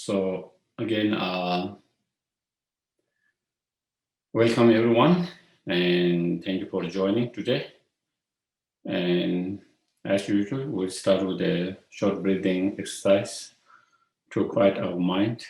So again, welcome everyone, and thank you for joining today. And as usual, we'll start with a short breathing exercise to quiet our mind.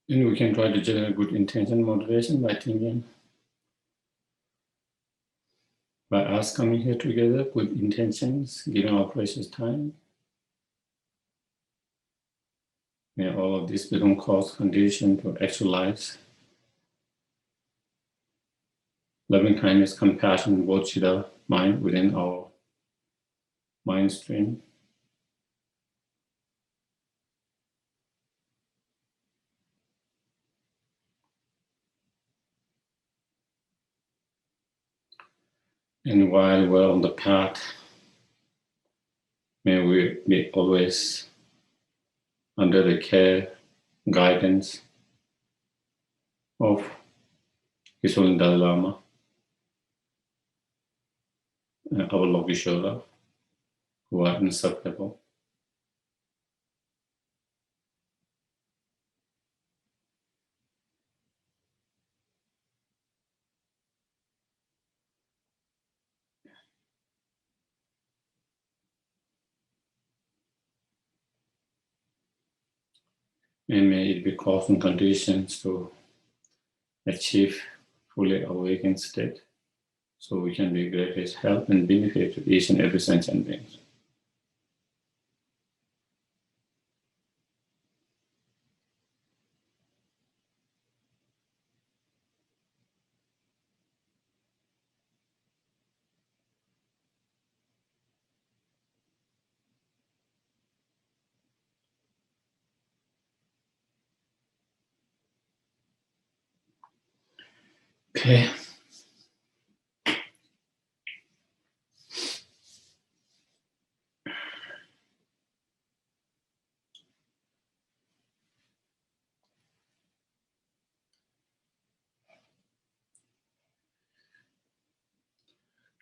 And we can try to generate good intention motivation by thinking, by us coming here together with intentions, giving our precious time. May all of this become cause condition to actualize loving kindness, compassion, bodhicitta mind within our mind stream. And while we're on the path, may we be always under the care, guidance of His Holiness Dalai Lama, Avalokiteshvara, who are inseparable. And may it be causing conditions to achieve fully awakened state, so we can be greatest help and benefit to each and every sentient being. Okay.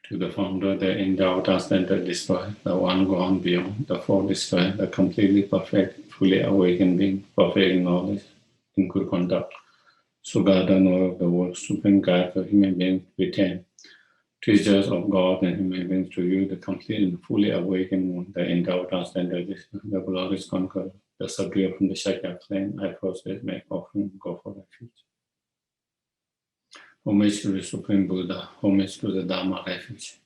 To the founder, the endowed, transcendental, destroy, the one gone beyond, the four destroy, the completely perfect, fully awakened being, perfect knowledge, in good conduct, Sugata, knower of the world, supreme guide for human beings, retain, teachers of God and human beings to you, the complete and fully awakened one, the endowed, transcendental, the glorious conqueror, the subduer from the Shakya clan, I process, make offering, go for refuge. Homage to the Supreme Buddha, homage to the Dharma refuge,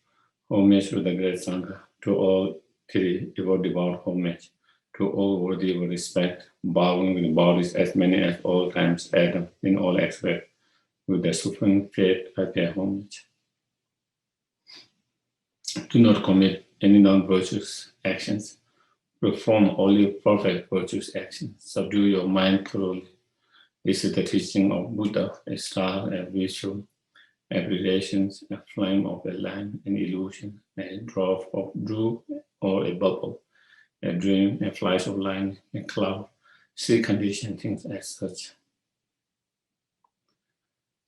homage to the Great Sangha, to all three devout homage, to all worthy of respect, bowing with bodies as many as all times Adam in all aspects, with the supreme faith I pay homage. Do not commit any non-virtuous actions, perform only perfect virtuous actions, subdue your mind thoroughly. This is the teaching of Buddha, a star, a visual, aberrations, a flame of a lamp, an illusion, a drop of dew or a bubble, a dream, a flash of light, a cloud. See conditioned things as such.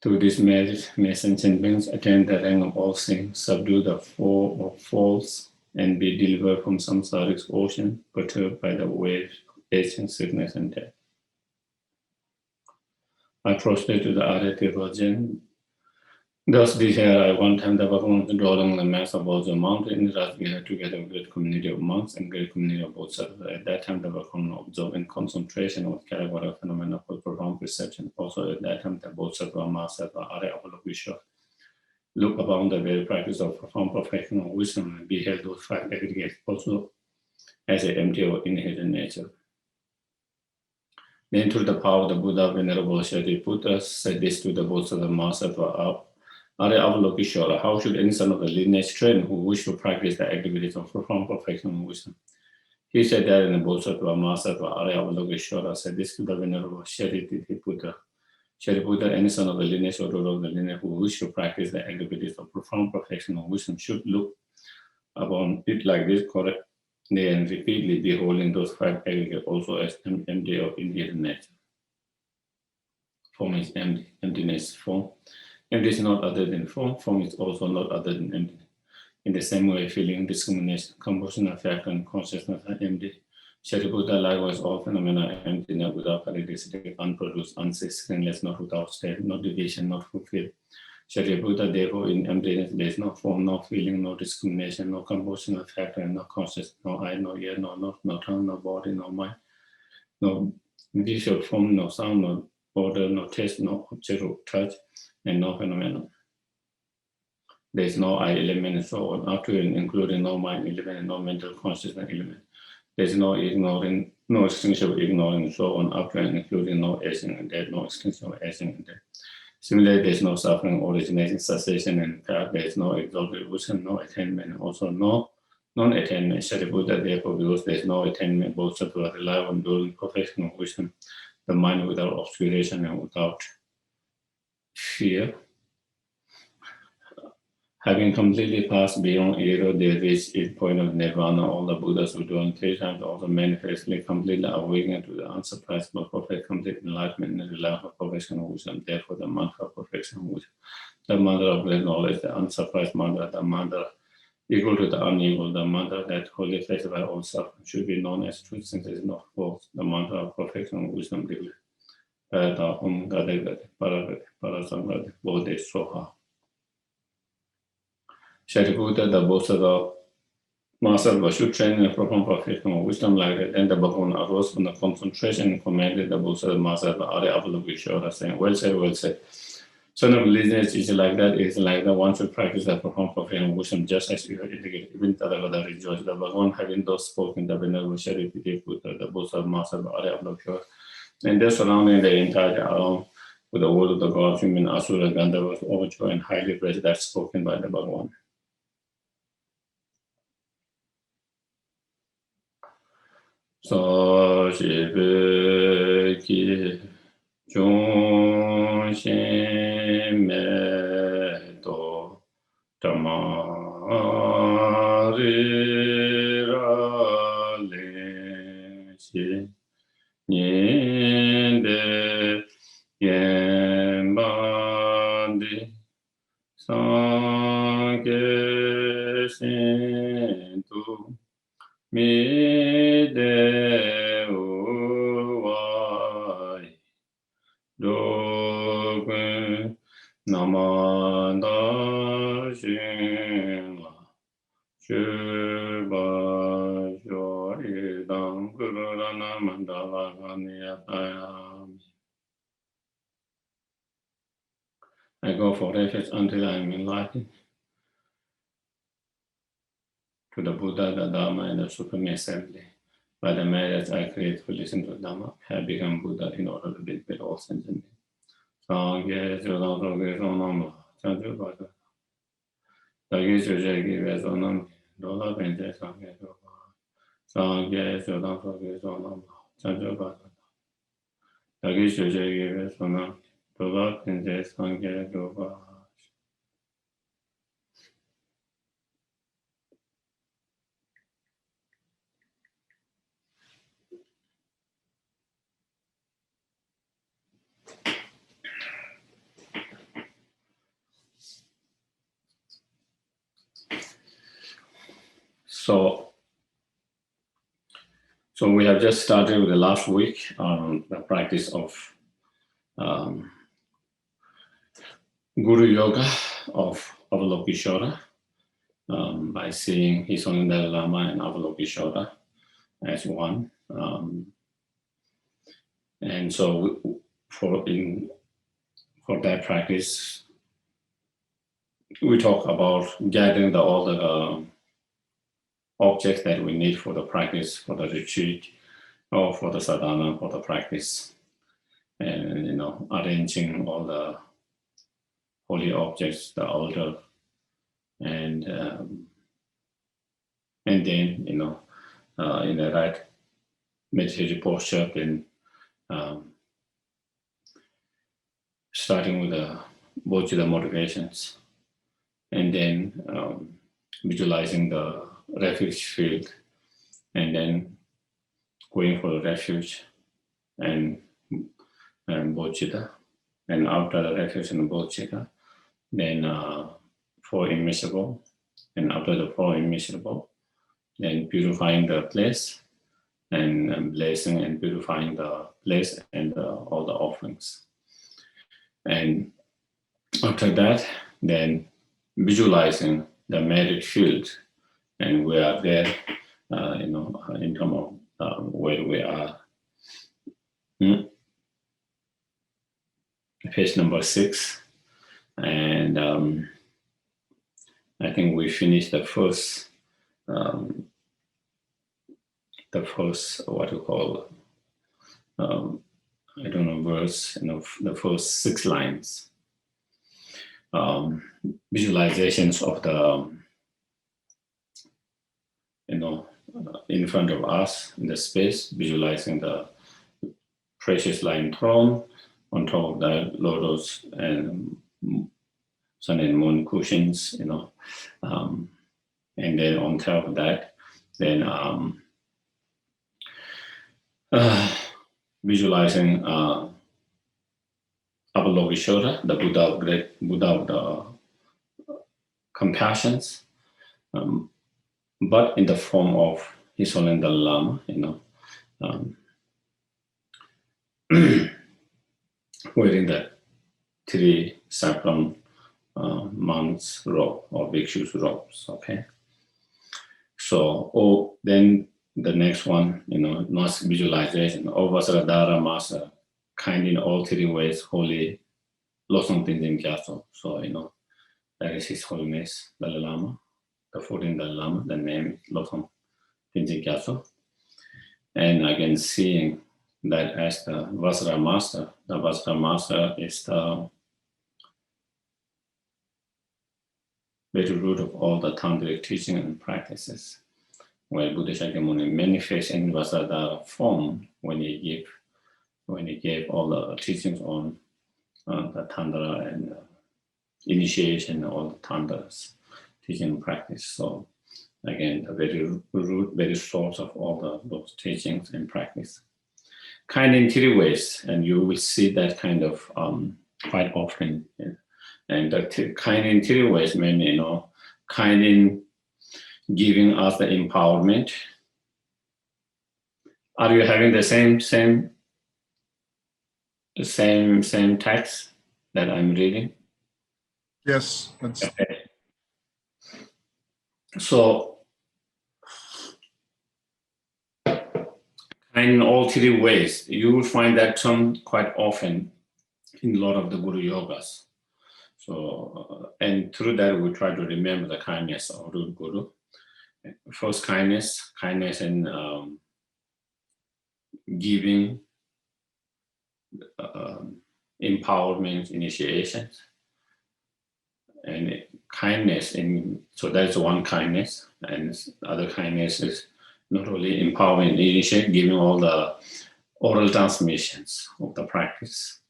Through this merit, may sentient beings attain the rank of all things, subdue the four of faults, and be delivered from samsaric ocean, perturbed by the waves of aging, sickness, and death. I proceeded to the Aditya Virgin. Thus, this year, I one time the Bhagavan drawing the mass above the mountain. Thus, we had together a great community of monks and great community of bodhisattvas. At that time, the Bhagavan observed in concentration with category phenomena for profound perception. Also, at that time, the bodhisattva, Mahasattva, Arya Avalokiteshvara look upon the very practice of profound perfection of wisdom and beheld those five aggregates also as an empty or inherent nature. Then, through the power of the Buddha, Venerable Shariputra said this to the Bodhisattva Mahasattva Arya Avalokiteshvara, how should any son of the lineage train who wish to practice the activities of profound perfection and wisdom? He said that in the Bodhisattva Mahasattva Arya Avalokiteshvara said this to the Venerable Shariputra. Shariputra, any son of the lineage or daughter of the lineage who wish to practice the activities of profound perfection and wisdom should look upon it like this correct. And repeatedly beholding those five aggregates also as empty of inherent nature. Form is empty, emptiness form. Empty is not other than form, form is also not other than empty. In the same way, feeling, discrimination, composition, factor, and consciousness are empty. Shariputra, likewise, all phenomena are empty, not without characteristic, unproduced, unseen, screenless, not without state, not division, not fulfilled. Shariputra, therefore, in emptiness, there is no form, no feeling, no discrimination, no composition, no factor, no consciousness, no eye, no ear, no nose, no tongue, no body, no mind, no visual form, no sound, no odor, no taste, no object of touch, and no phenomenon. There is no I element and so on, up to and including no mind element and no mental consciousness element. There is no ignoring, no extinction of ignoring and so on, up to and including no aging and death, no extinction of aging and death. Similarly, there is no suffering, origination, cessation, and there is no exalted wisdom, no attainment, and also no non-attainment. Shariputra, therefore, because there is no attainment, both to rely on building perfection of wisdom, the mind without obscuration and without fear. Having completely passed beyond ego, they reach its point of nirvana. All the Buddhas who do 3 times also manifestly completely awaken to the unsurpassable perfect complete enlightenment and rely on perfection of wisdom. Therefore, the mantra of perfection of wisdom, the mantra of great knowledge, the unsurpassed mantra, the mantra equal to the unequal, the mantra that wholly faces by all suffering should be known as truth since it is not false. The mantra of perfection of wisdom declares, Parata Om Gade Gade, Paragade, Parasangade, Bodhe Soha. Shariputra, the Bodhisattva Mahasattva should train in a profound perfection of wisdom like that. Then the Bhagavan arose from the concentration and commanded the Bodhisattva Mahasattva Arya Avalokiteshvara, saying, well said, well said. Son of lineage is like that, it is like that one should practice the profound perfection of wisdom, just as you have indicated. Even Tathagata rejoiced. The Bhagavan, having thus spoken, the Venerable Shariputra, the Bodhisattva Mahasattva Arya Avalokiteshvara, and thus surrounding the entire along with the word of the gods, human, asura, Gandharvas, overjoyed and highly praised that spoken by the Bhagavan. So Shibeki Jonshimeto Tamarira Lenshi Nyende Yembandi Sanke Shintu Mide uwai dogen namanda shinla shuba jo idam gururana mandala ganiyatayami. I go for refuge until I am enlightened. To the Buddha, the Dharma, and the Supreme Assembly. By the marriage I create to listen to Dharma, I have become Buddha in order to be with all sentient beings. Sangye Sodam Soge Sonam Chanchu Bada. Dagi Chujegi Vesonam Dola Bente Sangye Soga. Sangye Sodam Soge Sonam Chanchu Bada. Dagi Chujegi Vesonam Dola Bente Sangye Soga. So we have just started with the last week on the practice of Guru Yoga of Avalokiteshvara by seeing His Holiness Dalai Lama and Avalokiteshvara as one. And so for that practice, we talk about gathering all the objects that we need for the practice, for the retreat, or for the sadhana, for the practice, and arranging all the holy objects, the altar, and then in the right meditative posture, then starting with the bodhicitta motivations, and then visualizing the refuge field, and then going for the refuge and bodhicitta, and after the refuge and bodhicitta, then four immeasurable, and after the four immeasurable, then purifying the place, and blessing and purifying the place and all the offerings. And after that, then visualizing the merit field, and we are there, in terms of where we are. Page number 6, and I think we finished the first what you call I don't know, verse, the first 6 lines. Visualizations of the in front of us in the space, visualizing the precious light throne on top of the lotus and sun and moon cushions, and then on top of that, then visualizing Avalokiteshvara, the Buddha of the compassions, but in the form of His Holiness Dalai Lama, wearing the 3 saffron monks' robe or bhikshu's robes. Okay. So, then the next one, nice visualization. O Vasradhara Master, kind in all 3 ways, holy Losang Tenzin Gyatso. So, that is His Holiness Dalai Lama, the 14th Dalai Lama. The name is Losang Tenzin Gyatso. And again, seeing that as the Vajra Master. The Vajra Master is the very root of all the tantric teaching and practices, where Buddha Shakyamuni manifests in Vajradhara form when he gave all the teachings on the tantra and initiation, all the tantras teaching and practice. So again, the very root, very source of all those teachings and practice. Kind in 3 ways, and you will see that kind of quite often. And the kind in 3 ways mean, kind in giving us the empowerment. Are you having the same text that I'm reading? Yes. Okay. So, in all 3 ways, you will find that term quite often in a lot of the Guru Yogas. So, and through that, we try to remember the kindness of the Guru. First, kindness in giving, empowerment, initiations, and kindness so that's one kindness, and other kindness is not only empowering, initiate, giving all the oral transmissions of the practice,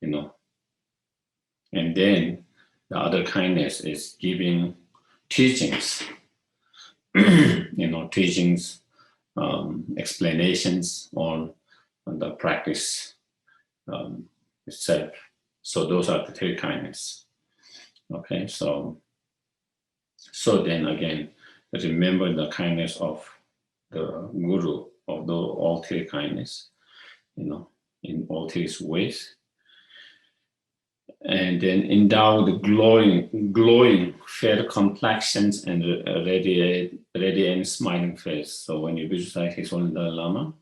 and then the other kindness is giving teachings, teachings, explanations on the practice itself. So those are the 3 kindness. Okay, so then again, remember the kindness of the Guru, of all 3 kindness, in all 3 ways, And then endow the glowing, fair complexions and radiant smiling face. So when you visualize His Holiness Dalai Lama,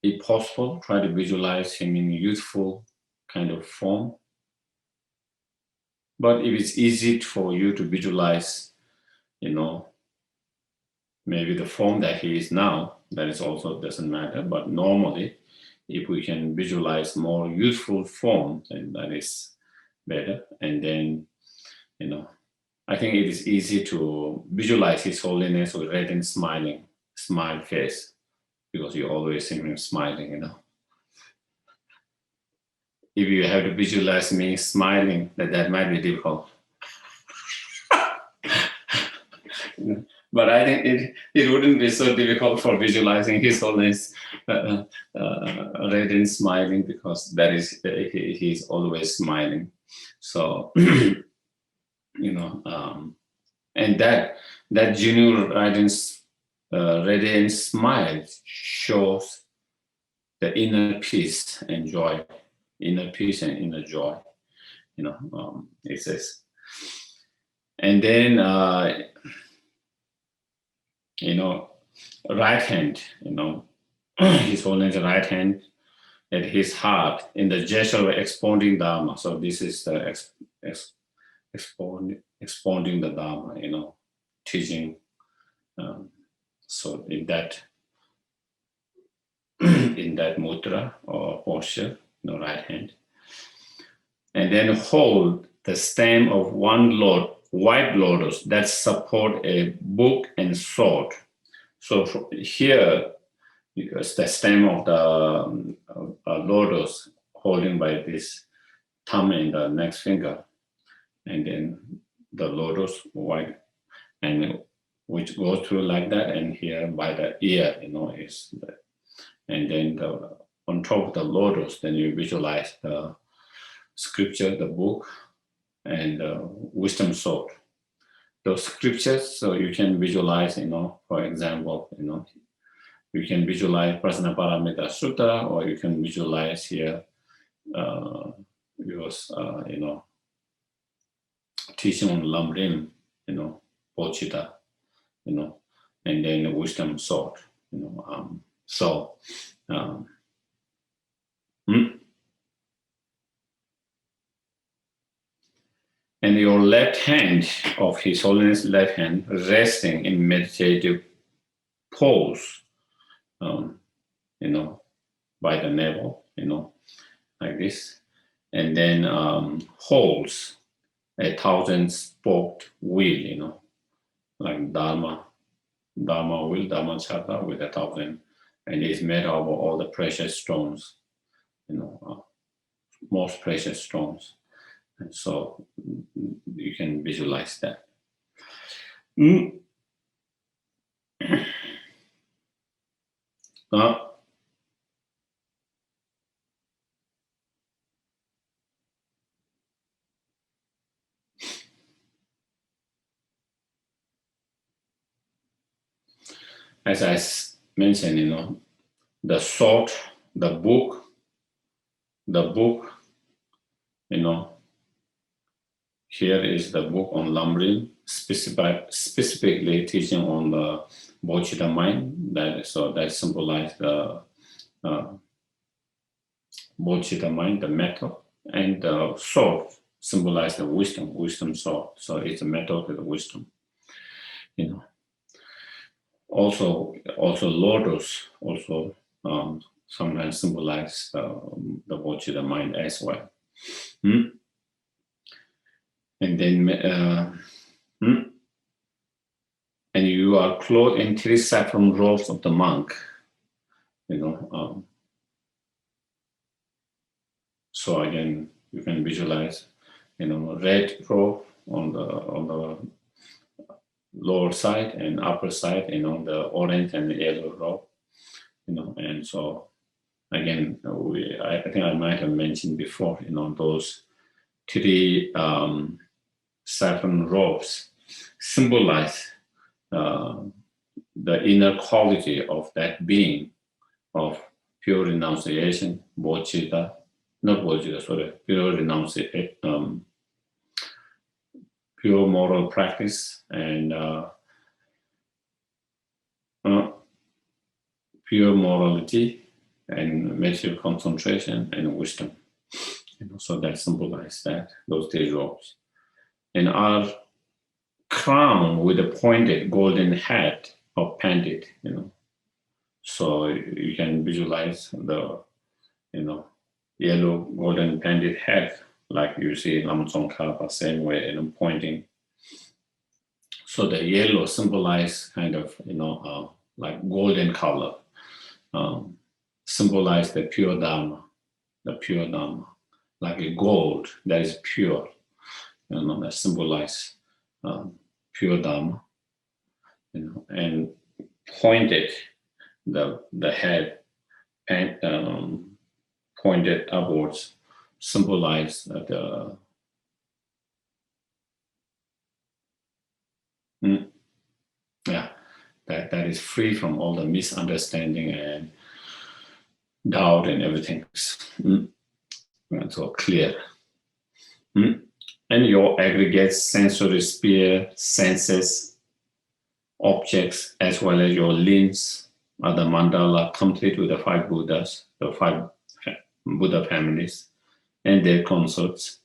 if possible, try to visualize him in youthful kind of form. But if it's easy for you to visualize, maybe the form that he is now, that is also doesn't matter. But normally, if we can visualize more youthful form, then that is better. And then, I think it is easy to visualize His Holiness with red and smile face, because you always see him smiling, If you have to visualize me smiling, that might be difficult. But I think it wouldn't be so difficult for visualizing His Holiness red and smiling, because that is he's always smiling. So and that genuine radiant smile shows the inner peace and joy, inner peace and inner joy. It says, and then right hand, His Holiness right hand at his heart in the gesture of expounding Dharma. So this is the expounding the Dharma, teaching. So in that mudra or posture, right hand, and then hold the stem of one white lotus that support a book and sword. So here, because the stem of the lotus holding by this thumb and the next finger, and then the lotus white, and which goes through like that, and here by the ear, is that. And then on top of the lotus, then you visualize the scripture, the book, and the wisdom sword. Those scriptures, so you can visualize, for example, you can visualize Prasnaparamita Sutta, or you can visualize here because teaching on Lamrim, Pochita, and then the wisdom sword, and your left hand of His Holiness left hand resting in meditative pose, by the navel, like this, and then holds a 1,000-spoked wheel, like Dharma wheel, Dharma chakra with 1,000, and it's made of all the precious stones, most precious stones. And so you can visualize that. As I mentioned, the sword, the book, here is the book on Lamrim, specifically teaching on the Bodhicitta mind. That symbolizes the Bodhicitta mind, the method, and the sword symbolizes the wisdom sword. So it's a method with the wisdom, Also lotus also sometimes symbolize the Bodhicitta mind as well. And then, and you are clothed in 3 saffron robes of the monk, so again, you can visualize, red robe on the lower side and upper side, the orange and the yellow robe, and so again, I think I might have mentioned before, those 3 saffron robes symbolize the inner quality of that being of pure renunciation, bodhicitta, not virtue, sorry, pure renunciation, pure moral practice, and pure morality, and material concentration, and wisdom. So that symbolizes that, those 3 robes. And our crown with a pointed golden hat or pandit, So you can visualize the, yellow golden pandit hat, like you see Lama Tsongkhapa, same way, pointing. So the yellow symbolize kind of, like golden color, symbolize the pure Dharma, like a gold that is pure, that symbolize pure Dharma, and pointed, the head and pointed upwards, symbolize that is free from all the misunderstanding and doubt and everything. So clear. And your aggregate sensory sphere, senses, objects, as well as your limbs are the mandala, complete with the 5 Buddhas, the 5 Buddha families, and their consorts,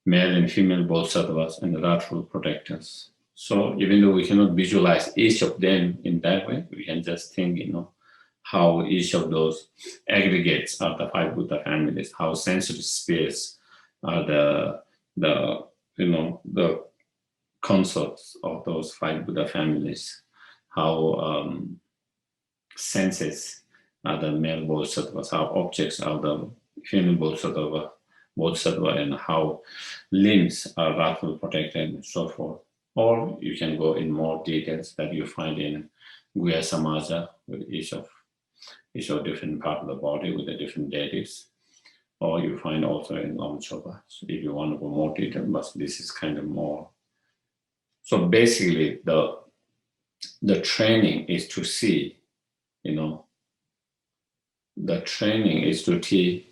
male and female bodhisattvas, and wrathful protectors. So even though we cannot visualize each of them in that way, we can just think, how each of those aggregates are the 5 Buddha families, how sensory spheres are the consorts of those 5 Buddha families, how senses are the male bodhisattvas, how objects are the female bodhisattva, and how limbs are wrathful protected, and so forth. Or you can go in more details that you find in Guhya Samaja, with each of different part of the body with the different deities. Or you find also in Lama Chopa. So if you want to go more detail, but this is kind of more. So basically, the training is to see, the training is to see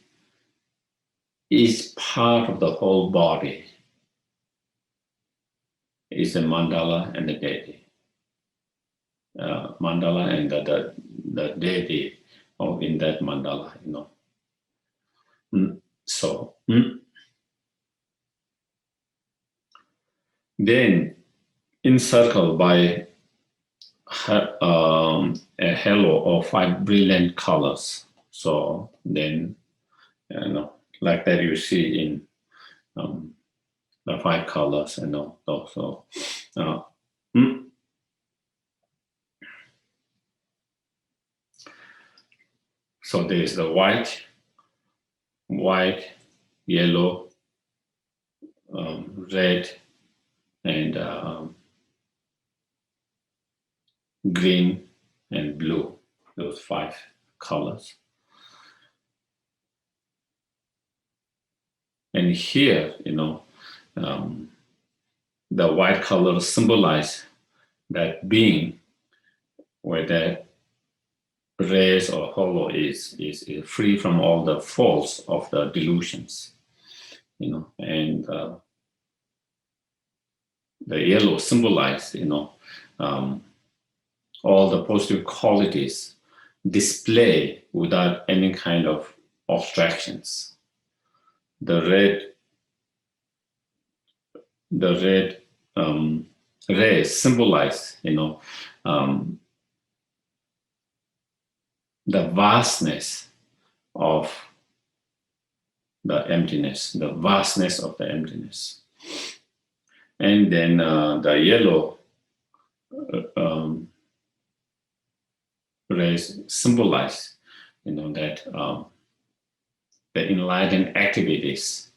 each part of the whole body is a mandala and the deity. Mandala and the deity in that mandala, So then encircled by a halo of 5 brilliant colors. So then, like that you see in the 5 colors, also. So there is the white, yellow, red, and green and blue, those 5 colors. And here, the white color symbolize that being where the rays or hollow is free from all the faults of the delusions, and the yellow symbolize, all the positive qualities display without any kind of obstructions. The red rays symbolize, the vastness of the emptiness, And then the yellow rays symbolize, that the enlightened activities,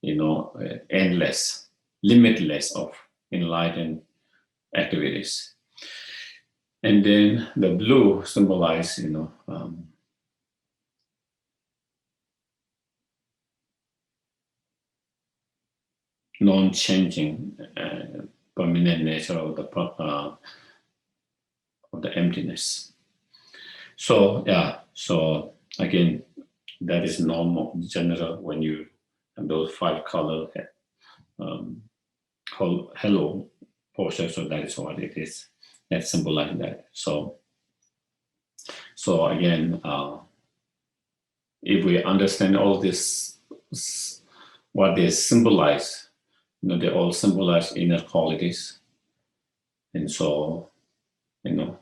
endless, limitless of enlightened activities. And then the blue symbolize, non-changing, permanent nature of the emptiness. So again, That is normal, general, when you have those 5 color hello posture. So that is what it is. That symbolize that. So again, if we understand all this, what they symbolize, they all symbolize inner qualities. And so, and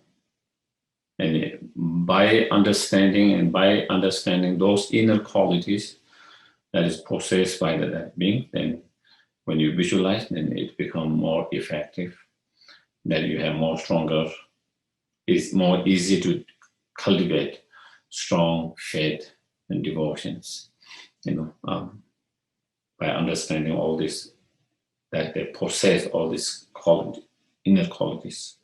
by understanding those inner qualities that is possessed by that being, then when you visualize, then it becomes more effective. That you have more stronger, it's more easy to cultivate strong faith and devotions, by understanding all this, that they possess all these inner qualities.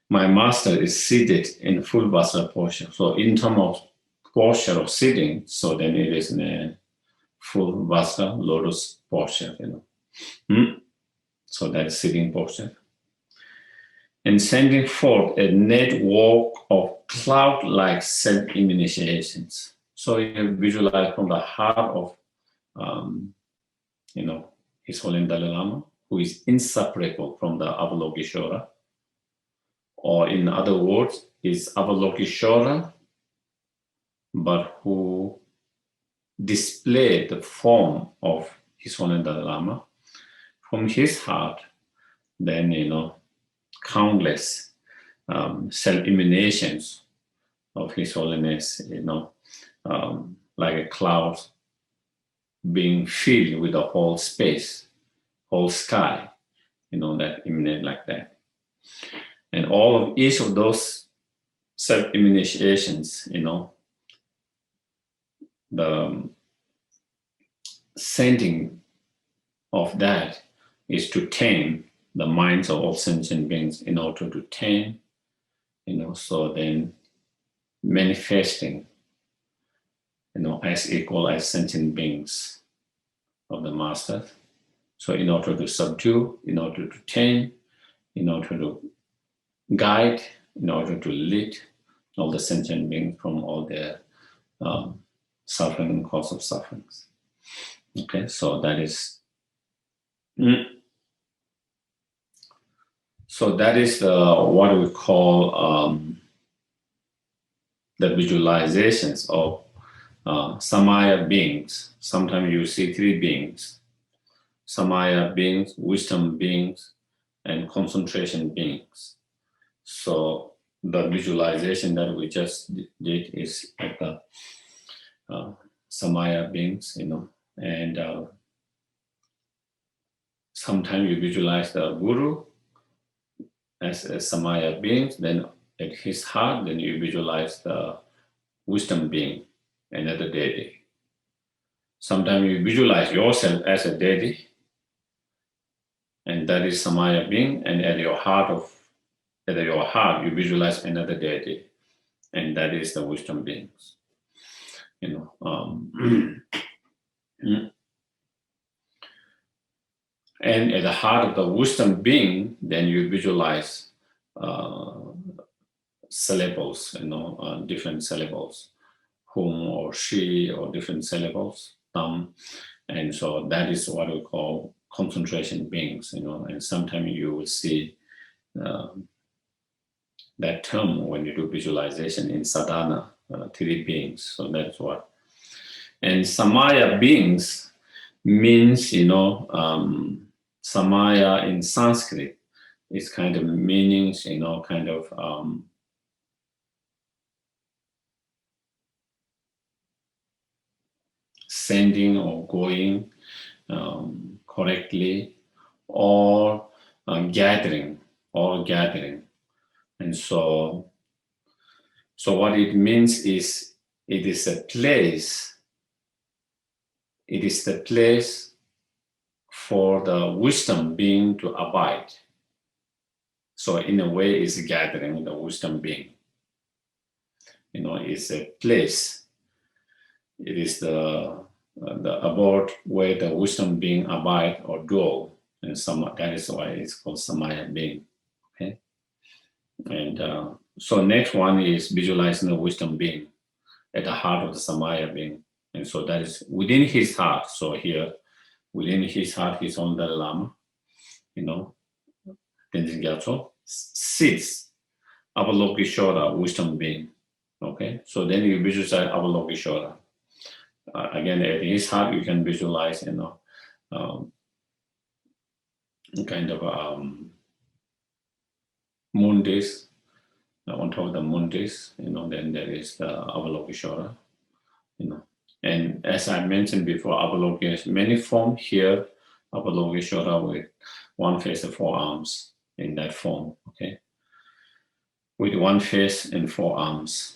My master is seated in full Vajra posture. So in terms of posture of sitting, so then it is in a full Vajra lotus posture, So that is sitting posture. And sending forth a network of cloud-like self-initiations. So you visualize from the heart of, His Holiness Dalai Lama, who is inseparable from the Avalokiteshvara, or in other words, is Avalokiteshvara, but who displayed the form of His Holiness Dalai Lama. From his heart, then, countless self-emanations of His Holiness, like a cloud being filled with the whole space, whole sky, that emanate like that. And each of those self-emanations, the sending of that is to tame the minds of all sentient beings, in order to tame, so then manifesting, as equal as sentient beings of the Master. So in order to subdue, in order to tame, in order to guide, in order to lead all the sentient beings from all their suffering and cause of sufferings. Okay, so that is what we call the visualizations of Samaya beings. Sometimes you see 3 beings: Samaya beings, wisdom beings, and concentration beings. So the visualization that we just did is like the Samaya beings, and sometimes you visualize the Guru as a Samaya being, then at his heart, then you visualize the wisdom being, another deity. Sometimes you visualize yourself as a deity, and that is Samaya being, and at your heart you visualize another deity, and that is the wisdom beings. And at the heart of the wisdom being, then you visualize syllables, different syllables, whom or she, or different syllables, and so that is what we call concentration beings, and sometimes you will see that term when you do visualization in sadhana, 3 beings. So that's what. And Samaya beings means, Samaya in Sanskrit is kind of meanings, kind of sending or going correctly, or gathering. And so what it means is, it is the place for the wisdom being to abide. So in a way, it's gathering the wisdom being. It's a place. It is the abode where the wisdom being abide or dwell, and that is why it's called Samaya being. Okay, and so next one is visualizing the wisdom being at the heart of the Samaya being. And so that is within his heart. So here, within his heart, his own Dalai Lama, Tenzin Gyatso, sits Avalokiteshvara, wisdom being. Okay, so then you visualize Avalokiteshvara. Again, at his heart, you can visualize, kind of moon disk. On top of the moon disk, then there is the Avalokiteshvara, And as I mentioned before, Avalokiteshvara, many form here, Avalokiteshvara with one face and four arms in that form, okay? With one face and four arms.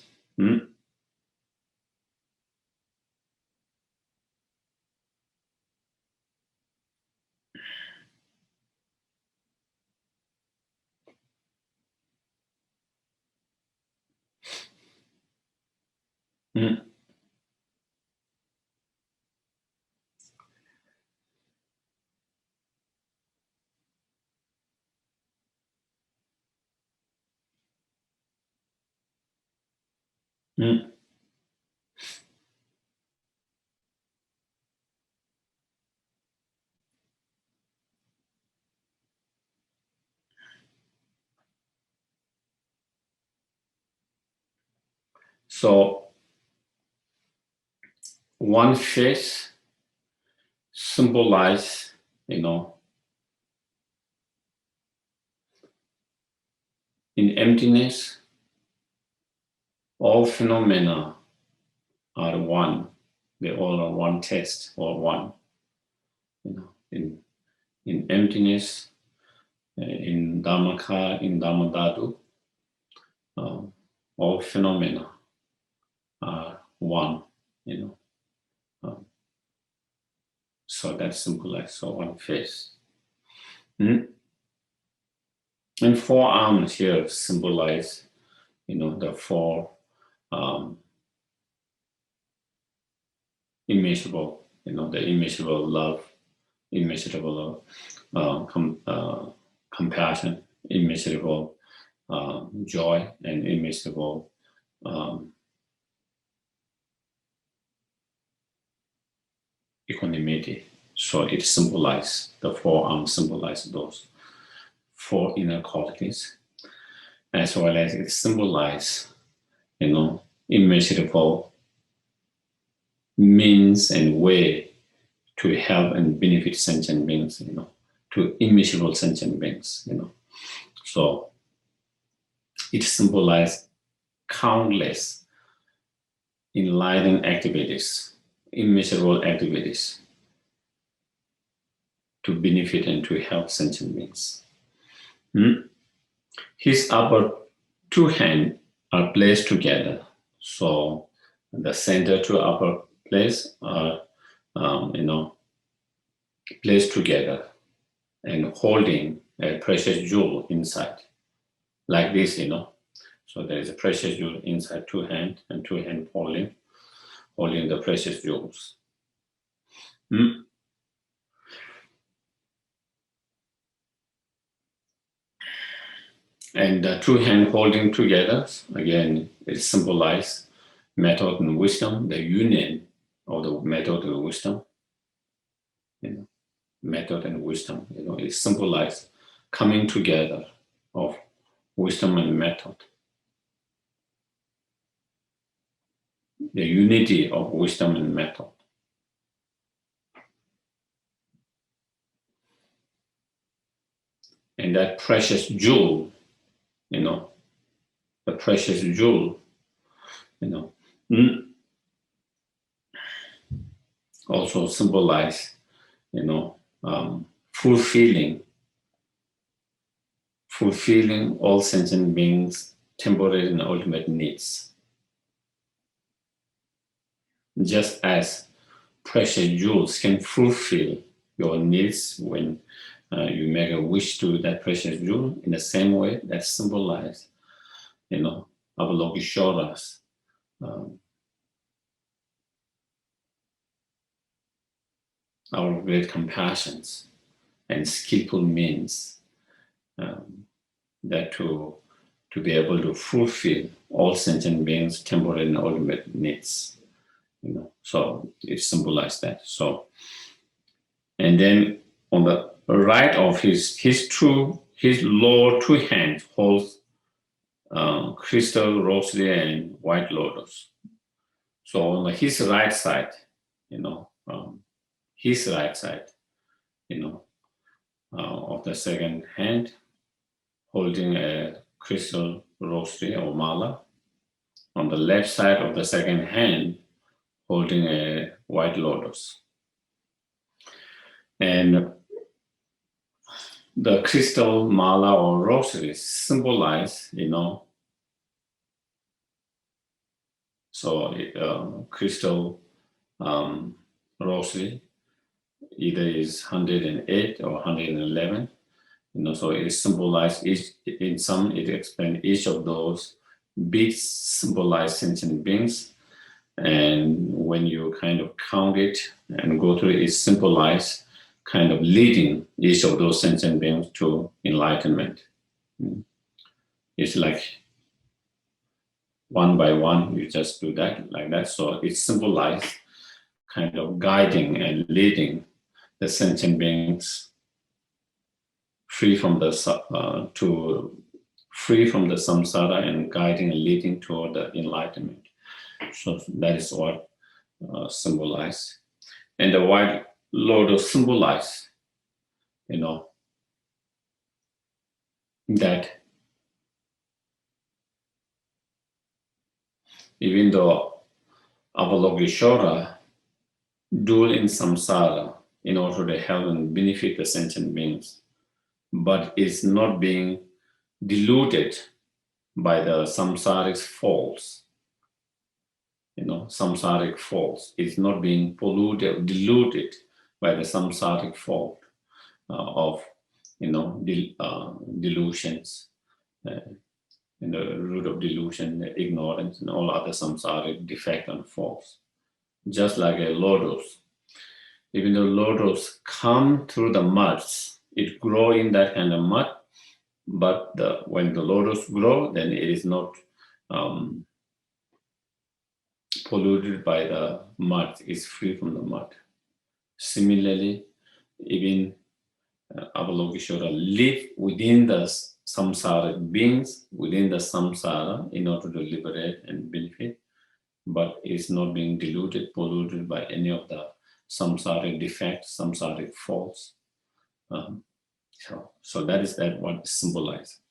So one face symbolize, in emptiness, all phenomena are one. They all are one test or one. In emptiness, in Dharmaka, in Dharmadhatu, all phenomena are one, so that's symbolized, so one face. And four arms here symbolize, the four immeasurable, the immeasurable love, immeasurable compassion, immeasurable joy, and immeasurable equanimity. So it symbolizes, the four arms symbolize those four inner qualities, as well as it symbolizes, immeasurable means and way to help and benefit sentient beings, to immeasurable sentient beings, So it symbolizes countless enlightened activities, immeasurable activities to benefit and to help sentient beings. His upper two hands are placed together. So the center to upper place are, placed together and holding a precious jewel inside, like this, So there is a precious jewel inside two hands, and two hands holding the precious jewels. And the two hands holding together, again, it symbolizes method and wisdom, the union of the method and wisdom. Method and wisdom, it symbolizes coming together of wisdom and method. The unity of wisdom and method. And that precious jewel, the precious jewel, also symbolize, fulfilling all sentient beings' temporary and ultimate needs. Just as precious jewels can fulfill your needs when you make a wish to that precious jewel, in the same way that symbolize, Avalokiteshvara's our great compassions and skillful means that to to be able to fulfill all sentient beings' temporary and ultimate needs. So it symbolized that. So, and then on the right of his lower two hands holds crystal rosary and white lotus. So on his right side, his right side, of the second hand, holding a crystal rosary or mala. On the left side of the second hand, holding a white lotus. And the crystal mala or rosary symbolize, so crystal rosary either is 108 or 111. So it symbolizes each, in some it explains each of those beads symbolize sentient beings. And when you kind of count it and go through it, it symbolizes kind of leading each of those sentient beings to enlightenment. It's like one by one, you just do that like that. So it symbolizes kind of guiding and leading the sentient beings free from the samsara and guiding and leading toward the enlightenment. So that is what symbolized. And the white lotus symbolized, that even though Avalokiteshvara dual in samsara in order to help and benefit the sentient beings, but is not being diluted by the samsaric faults. Samsaric faults. It's not being polluted, diluted by the samsaric fault of, delusions, the root of delusion, the ignorance, and all other samsaric defect and faults. Just like a lotus. Even though lotus come through the muds, it grow in that kind of mud, but when the lotus grow, then it is not polluted by the mud, it's free from the mud. Similarly, even Avalokiteshvara live within the samsaric beings, within the samsara in order to liberate and benefit, but is not being diluted, polluted by any of the samsaric defects, samsaric faults. So that is what is symbolized.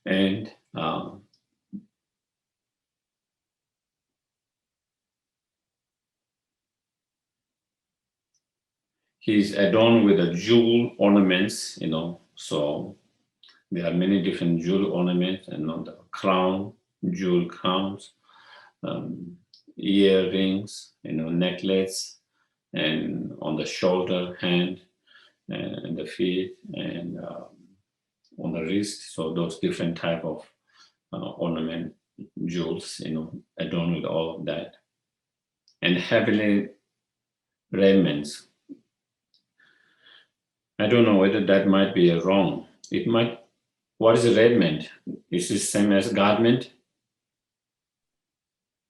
And he's adorned with the jewel ornaments, so there are many different jewel ornaments, and on the crown, jewel crowns, earrings, necklace, and on the shoulder, hand, and the feet, and on the wrist. So those different type of ornament, jewels, adorned with all of that. And heavenly raiments. I don't know whether that might be wrong. It might. What is a raiment? Is it same as garment?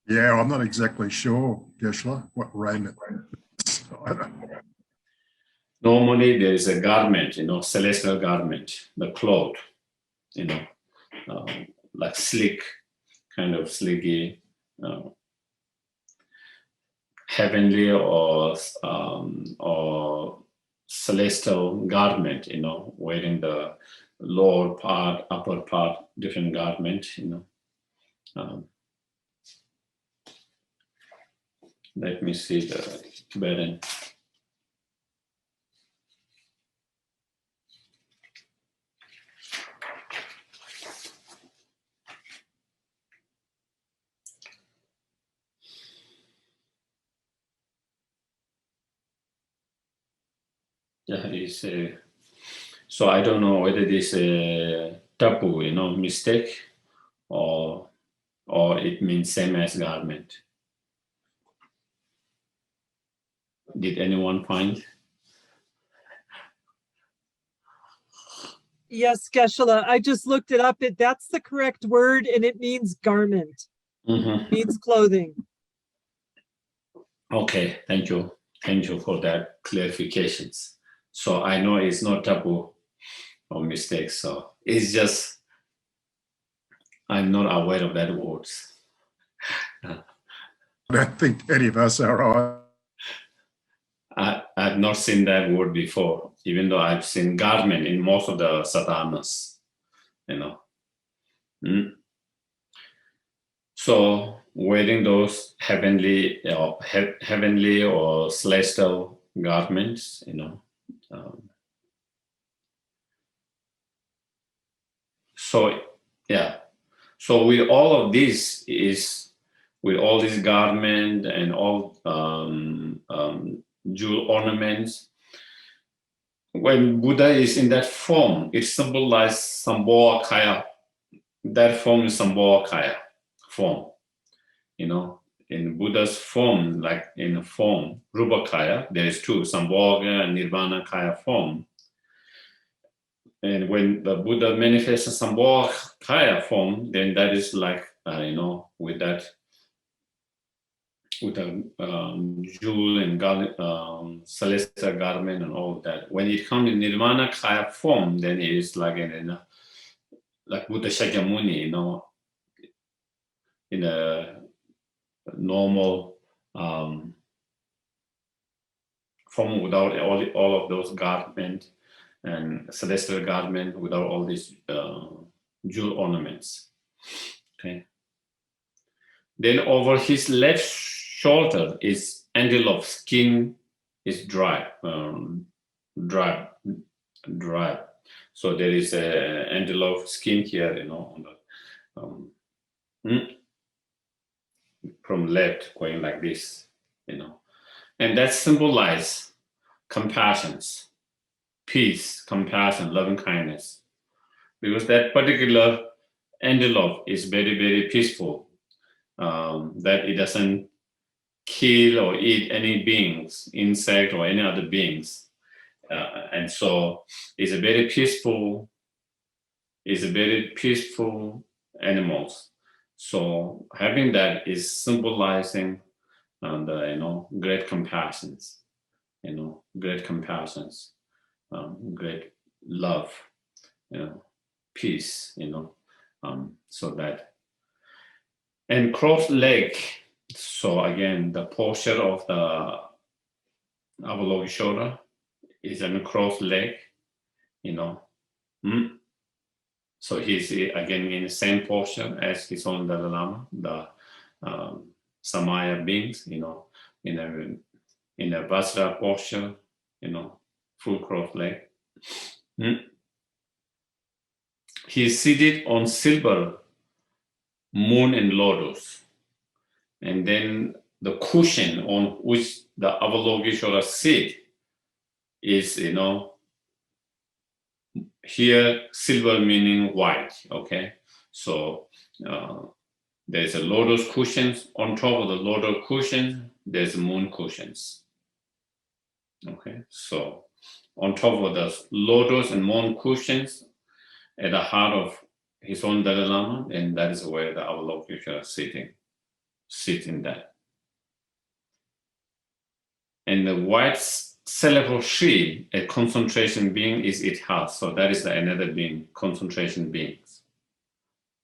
Yeah, I'm not exactly sure, Geshe, what raiment. Normally there is a garment, celestial garment, the cloth, like slick, kind of slicky, heavenly or celestial garment, wearing the lower part, upper part, different garment, let me see the Tibetan. Yeah, it's so I don't know whether this tapu, mistake, or it means same as garment. Did anyone find? Yes, Geshe, I just looked it up. That's the correct word, and it means garment. Means clothing. Okay, thank you. Thank you for that clarifications. So I know it's not taboo or mistake. So it's just I'm not aware of that words. I don't think any of us are. I've not seen that word before, even though I've seen garment in most of the sadhanas, you know. So wearing those heavenly or celestial garments, you know. So yeah. So with all of this with all these garment and all jewel ornaments, when Buddha is in that form, it symbolizes Sambhogakaya. That form is Sambhogakaya form. You know, in Buddha's form, like in form, Rupakaya, there is two, Sambhoga and Nirvana-kaya form. And when the Buddha manifests a Sambhogakaya form, then that is like, you know, with a jewel and celestial garment and all of that. When it comes in Nirvana-kaya form, then it is like like Buddha Shakyamuni, you know, in a normal form without all of those garments and celestial garment, without all these jewel ornaments. Okay. Then over his left shoulder is antelope skin is dry. So there is a antelope skin here, you know, on the, from left going like this, you know, and that symbolizes compassions, peace, compassion, loving kindness, because that particular antelope is very, very peaceful. That it doesn't kill or eat any beings, insect or any other beings, and so it's a very peaceful animals. So having that is symbolizing the, you know, great compassions, you know, great compassions, great love, you know, peace, you know, so that, and crossed leg. So again, the posture of the Avalokiteshvara is a crossed leg, you know. So he's again in the same posture as his own Dalai Lama, the Samaya beings, you know, in a Vajra posture, you know, full crossed leg. He is seated on silver moon and lotus, and then the cushion on which the Avalokiteshvara sit is, you know, here silver meaning white. Okay, so there's a lotus cushions. On top of the lotus cushion, there's moon cushions. Okay, so on top of the lotus and moon cushions, at the heart of his own Dalai Lama, and that is where the Avalokiteshvara sit in that. And the white celestial tree, a concentration being, is it has. So that is another being, concentration beings.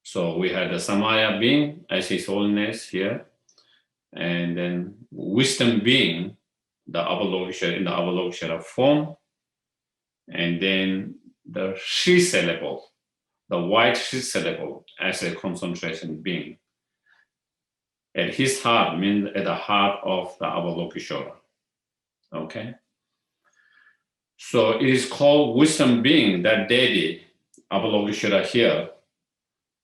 So we had the Samaya being as his holiness here, and then wisdom being the Avalokiteshvara in the Avalokiteshvara form, and then the Sri syllable, the white Sri syllable as a concentration being. At his heart means at the heart of the Avalokiteshvara. Okay. So it is called wisdom being, that deity, Avalokiteshvara here,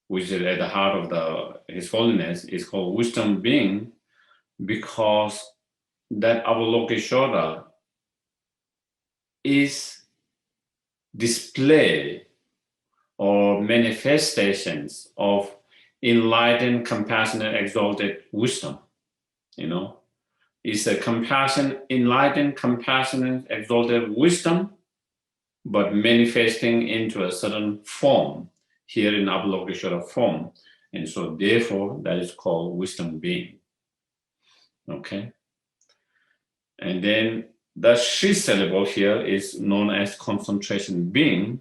which is at the heart of his holiness, is called wisdom being because that Avalokiteshvara is display or manifestations of enlightened, compassionate, exalted wisdom. You know, it's a enlightened, compassionate, exalted wisdom but manifesting into a certain form here in Avalokiteshvara form. And so therefore that is called wisdom being. Okay. And then the Shri syllable here is known as concentration being.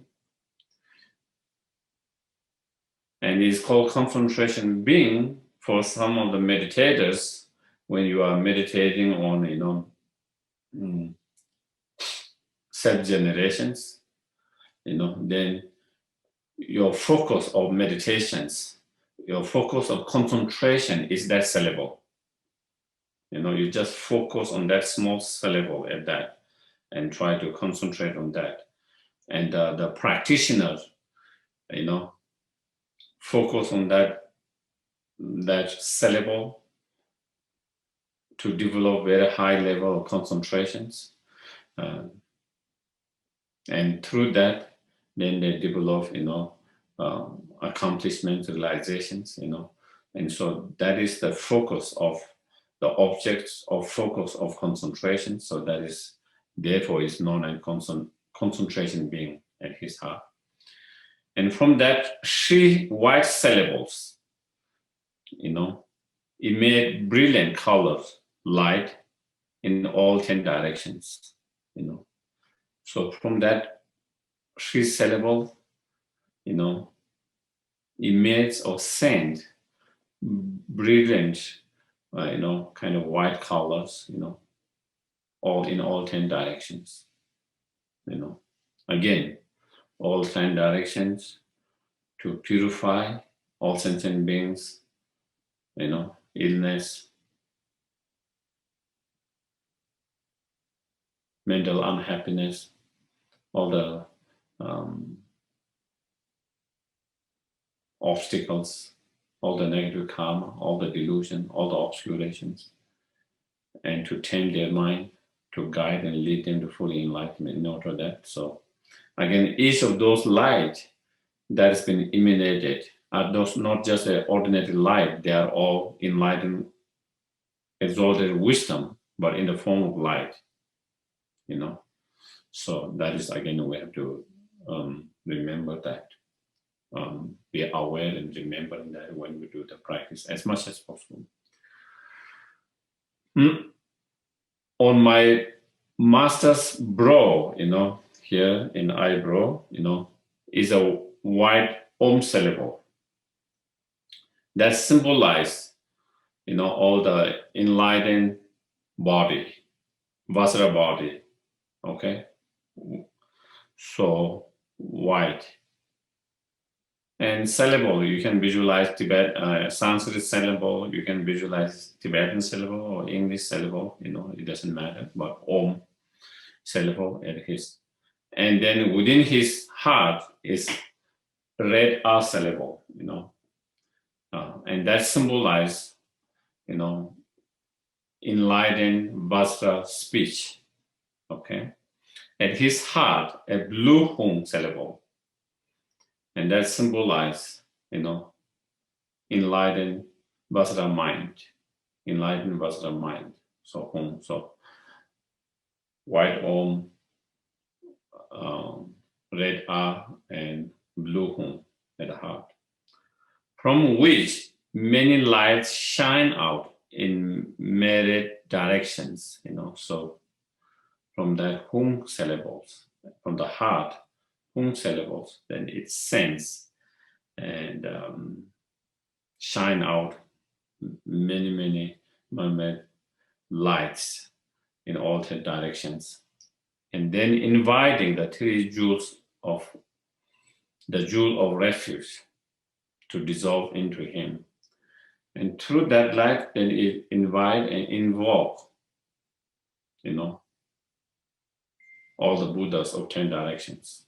And it's called concentration being for some of the meditators when you are meditating on, self-generations, then your focus of meditations, your focus of concentration is that syllable. You just focus on that small syllable at that and try to concentrate on that. And the practitioner, focus on that syllable to develop very high level of concentrations. And through that, then they develop, accomplishments, realizations, And so that is the focus of the objects of focus of concentration. So that is, therefore, is known as concentration being at his heart. And from that, Shri white syllables, emit brilliant colors, light in all 10 directions, So from that Shri syllable, emits or send brilliant, kind of white colors, all in all 10 directions, Again, all 10 directions to purify all sentient beings, illness, mental unhappiness, all the obstacles, all the negative karma, all the delusion, all the obscurations, and to tame their mind, to guide and lead them to fully enlightenment in order that. So again, each of those light that has been emanated are those not just an ordinary light, they are all enlightened, exalted wisdom, but in the form of light, So that is, again, we have to remember that, be aware and remember that when we do the practice as much as possible. On my master's brow, here in eyebrow, is a white Om syllable that symbolizes, all the enlightened body, Vajra body, okay? So white. And syllable, you can visualize Sanskrit syllable, you can visualize Tibetan syllable or English syllable, it doesn't matter, but Om syllable at his. And then within his heart is red R syllable, and that symbolizes, enlightened Vajra speech, okay? At his heart, a blue Hum syllable, and that symbolizes, enlightened Vajra mind, enlightened Vajra mind. So Hum, so white Om, red R, and blue Hum at the heart, from which many lights shine out in myriad directions, So from that Hum syllables, from the heart, Hum syllables, then it sends and shine out many lights in all 10 directions, and then inviting the three jewels of the jewel of refuge to dissolve into him. And through that light, then it invite and invoke, all the Buddhas of 10 directions,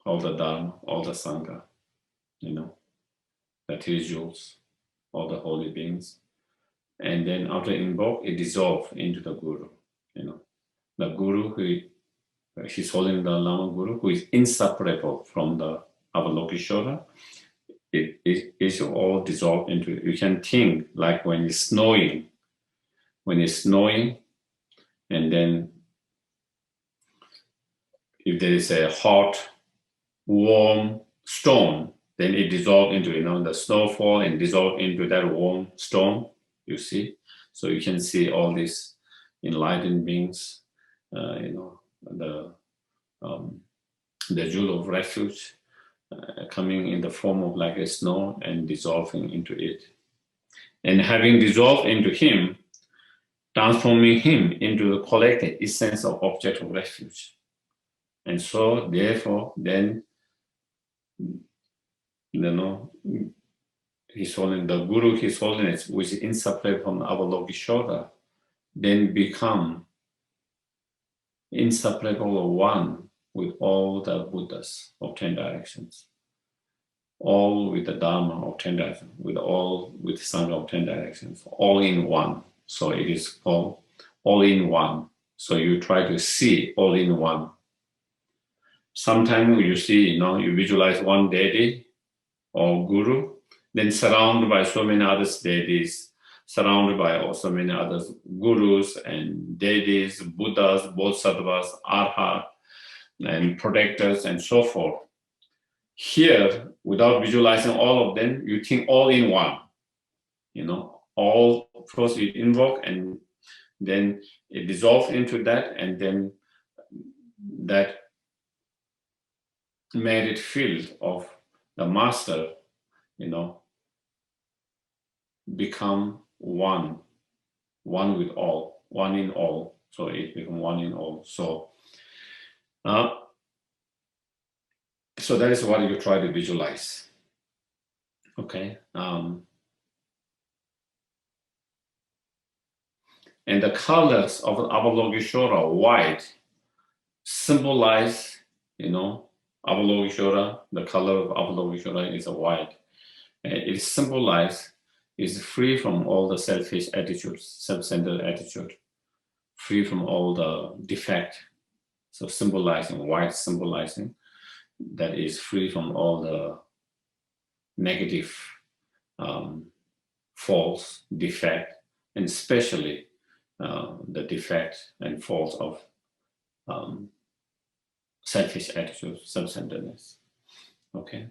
all the Dharma, all the Sangha, the three jewels, all the holy beings. And then after invoke, it dissolves into the Guru, the Guru, His Holiness the Lama Guru, who is inseparable from the Avalokiteshvara. It is all dissolved into it. You can think like when it's snowing, and And then if there is a hot, warm stone, then it dissolves into, the snowfall and dissolve into that warm stone, you see. So you can see all these enlightened beings, the jewel of refuge coming in the form of like a snow and dissolving into it. And having dissolved into him, transforming him into the collected essence of object of refuge. And so, therefore, then, His Holiness, the Guru, His Holiness, which is inseparable from Avalokiteshvara, then become inseparable one with all the Buddhas of 10 directions, all with the Dharma of 10 directions, with Sangha of 10 directions, all in one. So it is called all in one. So you try to see all in one. Sometimes you see, you visualize one deity or guru, then surrounded by so many other deities, surrounded by also many other gurus and deities, Buddhas, Bodhisattvas, Arhat, and protectors, and so forth. Here, without visualizing all of them, you think all in one. All first you invoke, and then it dissolves into that, and then that magnetic field of the master, become one with all, one in all. So it becomes one in all. So that is what you try to visualize. Okay. And the colors of Avalokiteshvara, white, symbolize, Avalokiteshvara, the color of Avalokiteshvara is a white. And it symbolizes, is free from all the selfish attitudes, self-centered attitude, free from all the defect. So symbolizing, white symbolizing, that is free from all the negative faults, defect, and especially the defect and faults of selfish attitude, self-centeredness. Okay,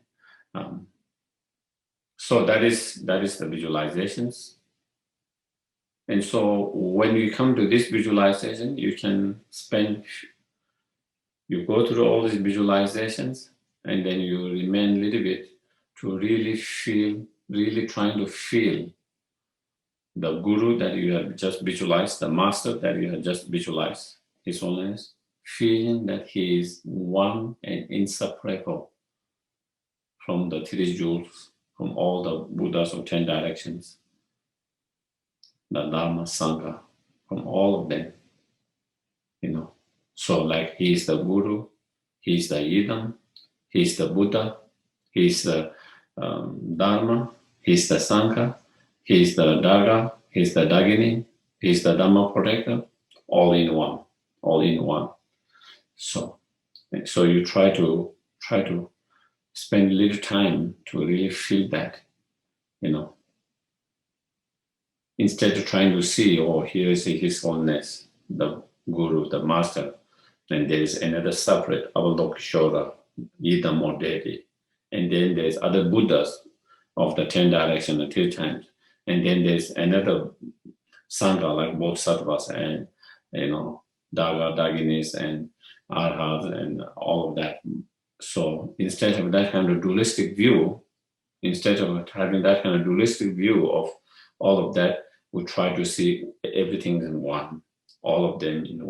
so that is the visualizations. And so when you come to this visualization, you go through all these visualizations, and then you remain a little bit to really trying to feel the guru that you have just visualized, the master that you have just visualized, His Holiness, feeling that he is one and inseparable from the three jewels, from all the Buddhas of 10 directions, the Dharma, Sangha, from all of them, So like he is the Guru, he is the Yidam, he is the Buddha, he is the Dharma, he is the Sangha, he is the Daga, he is the Dagini, he is the Dhamma protector, all in one. So you try to spend a little time to really feel that, instead of trying to see, here is His Holiness, the Guru, the Master, and there is another separate Avalokiteshvara, Yidam or deity, and then there's other Buddhas of the 10 directions, the 3 times, and then there's another Sangha like Bodhisattvas and Daga, Daginis, and Arhats, and all of that. So instead of that kind of dualistic view, of all of that, we try to see everything in one, all of them in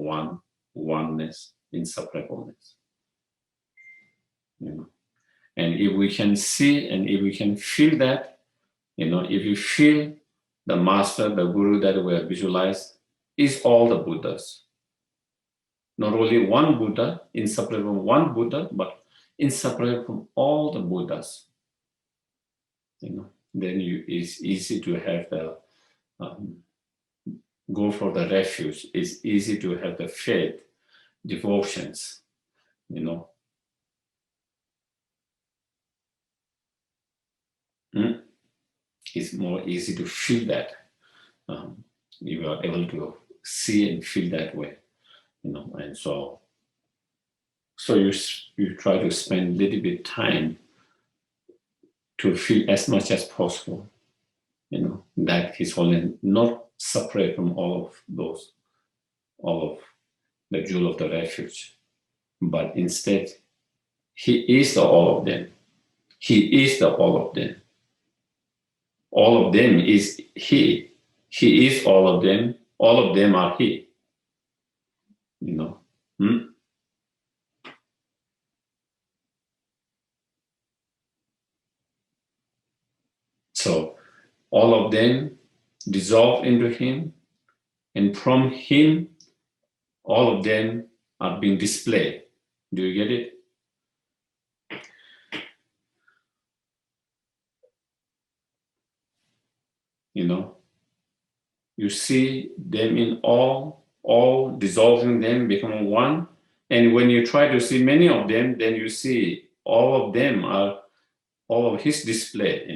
oneness, inseparableness. And if we can see and if we can feel that, if you feel the master, the guru that we have visualized is all the Buddhas. Not only one Buddha, inseparable from one Buddha, but inseparable from all the Buddhas. Then it's easy to have the go for the refuge. It's easy to have the faith, devotions. It's more easy to feel that. You are able to see and feel that way. and so you try to spend a little bit of time to feel as much as possible, that His Holiness not separate from all of the jewel of the refuge, but instead He is the all of them. He is the all of them. All of them is He. He is all of them. All of them are He. So all of them dissolve into Him, and from Him, all of them are being displayed. Do you get it? You see them in all dissolving them, becoming one. And when you try to see many of them, then you see all of them are all of His display,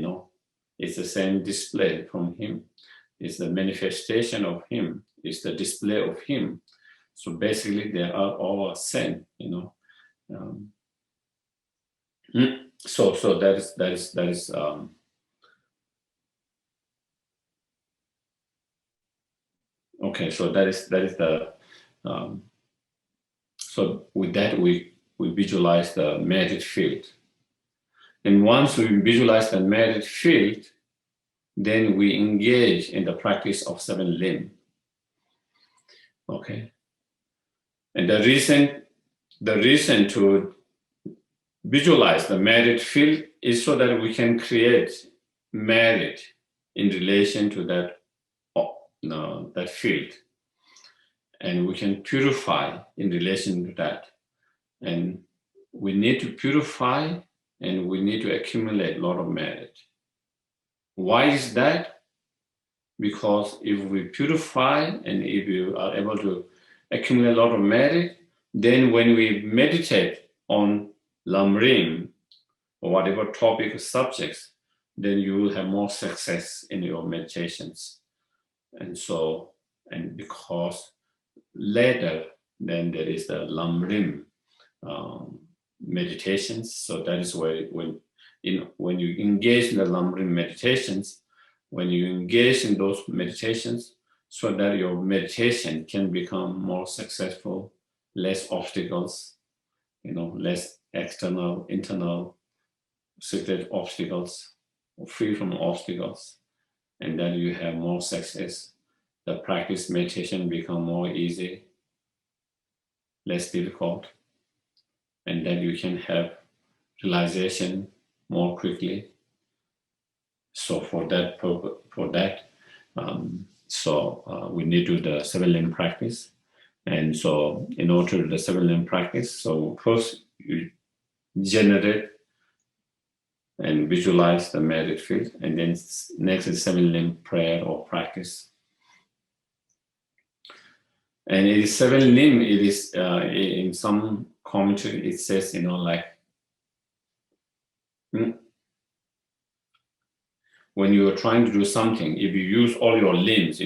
It's the same display from Him. It's the manifestation of Him. It's the display of Him. So basically, they are all the same, So that is okay. So that is the so with that we visualize the magic field, and once we visualize the magic field, then we engage in the practice of 7 limb. Okay, and the reason to visualize the merit field is so that we can create merit in relation to that field, and we can purify in relation to that. And we need to purify, and we need to accumulate a lot of merit. Why is that? Because if we purify and if you are able to accumulate a lot of merit, then when we meditate on Lamrim or whatever topic or subjects, then you will have more success in your meditations. And because later, then there is the Lamrim meditations. So that is where when you engage in the Lamrim meditations, when you engage in those meditations, so that your meditation can become more successful, less obstacles, less external, internal, secret obstacles, free from obstacles, and then you have more success. The practice meditation become more easy, less difficult, and then you can have realization more quickly. So for that, we need to do the 7 limb practice. And so in order to do the 7 limb practice, so first you generate and visualize the merit field, and then next is 7 limb prayer or practice. And it is 7 limb, it is in some commentary it says, when you are trying to do something, if you use all your limbs,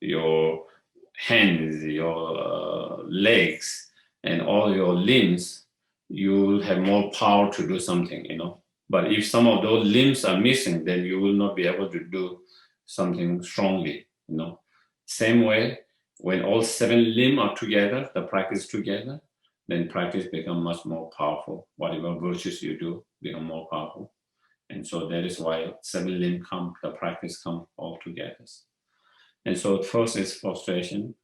your hands, your legs, and all your limbs, you will have more power to do something, But if some of those limbs are missing, then you will not be able to do something strongly, Same way, when all 7 limbs are together, the practice together, then practice become much more powerful. Whatever virtues you do become more powerful. And so that is why 7 limb the practice come all together. And so first is prostrating,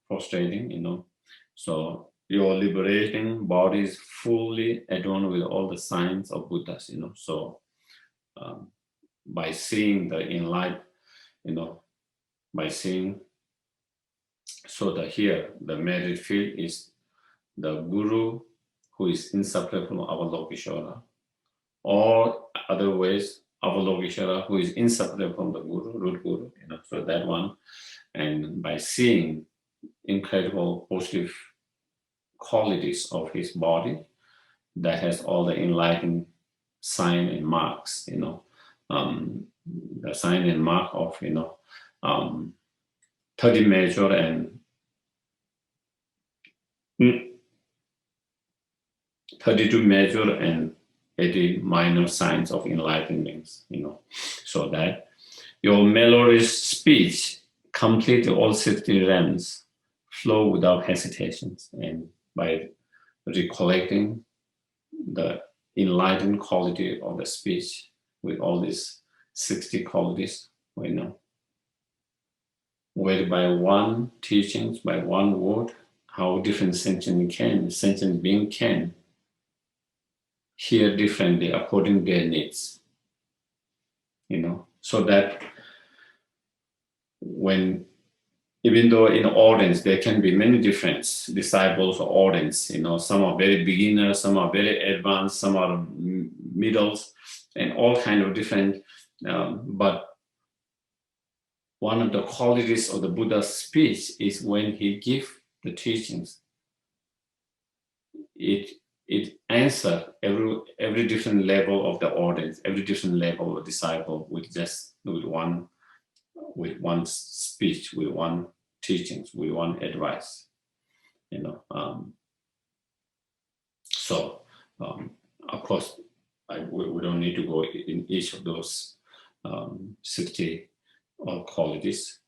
So your liberating body is fully adorned with all the signs of Buddhas, So by seeing the enlightened, by seeing, so that here the merit field is the Guru who is inseparable from Avalokiteshvara, or other ways, Avalokiteshvara who is inseparable from the Guru, root Guru, So that one, and by seeing incredible positive qualities of his body that has all the enlightened sign and marks, the sign and mark of 30 major and 32 major and 80 minor signs of enlightenment, so that your melodious speech complete all 60 realms, flow without hesitations, and by recollecting the enlightened quality of the speech with all these 60 qualities, where by one teachings, by one word, how different sentient being can hear differently according to their needs, so that even though in audience there can be many different disciples or audience, some are very beginners, some are very advanced, some are middles, and all kind of different, but one of the qualities of the Buddha's speech is when he gives the teachings, it answers every different level of the audience, every different level of disciple with one speech, with one teachings, with one advice, So, of course, we don't need to go in each of those 60 qualities,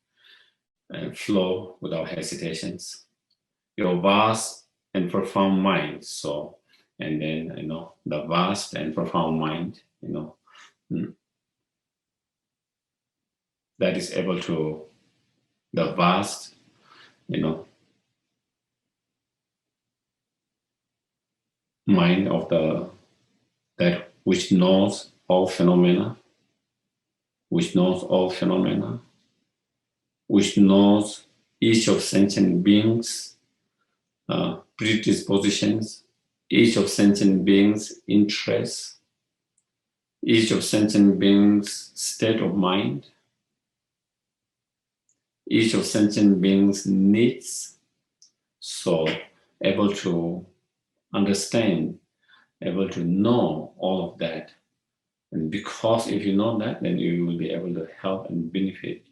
and flow without hesitations. Your vast and profound mind. So, and then, the vast and profound mind, that is able to, the vast, mind of that which knows all phenomena, which knows each of sentient beings' predispositions, each of sentient beings' interests, each of sentient beings' state of mind, each of sentient beings' needs, so able to understand, able to know all of that. And because if you know that, then you will be able to help and benefit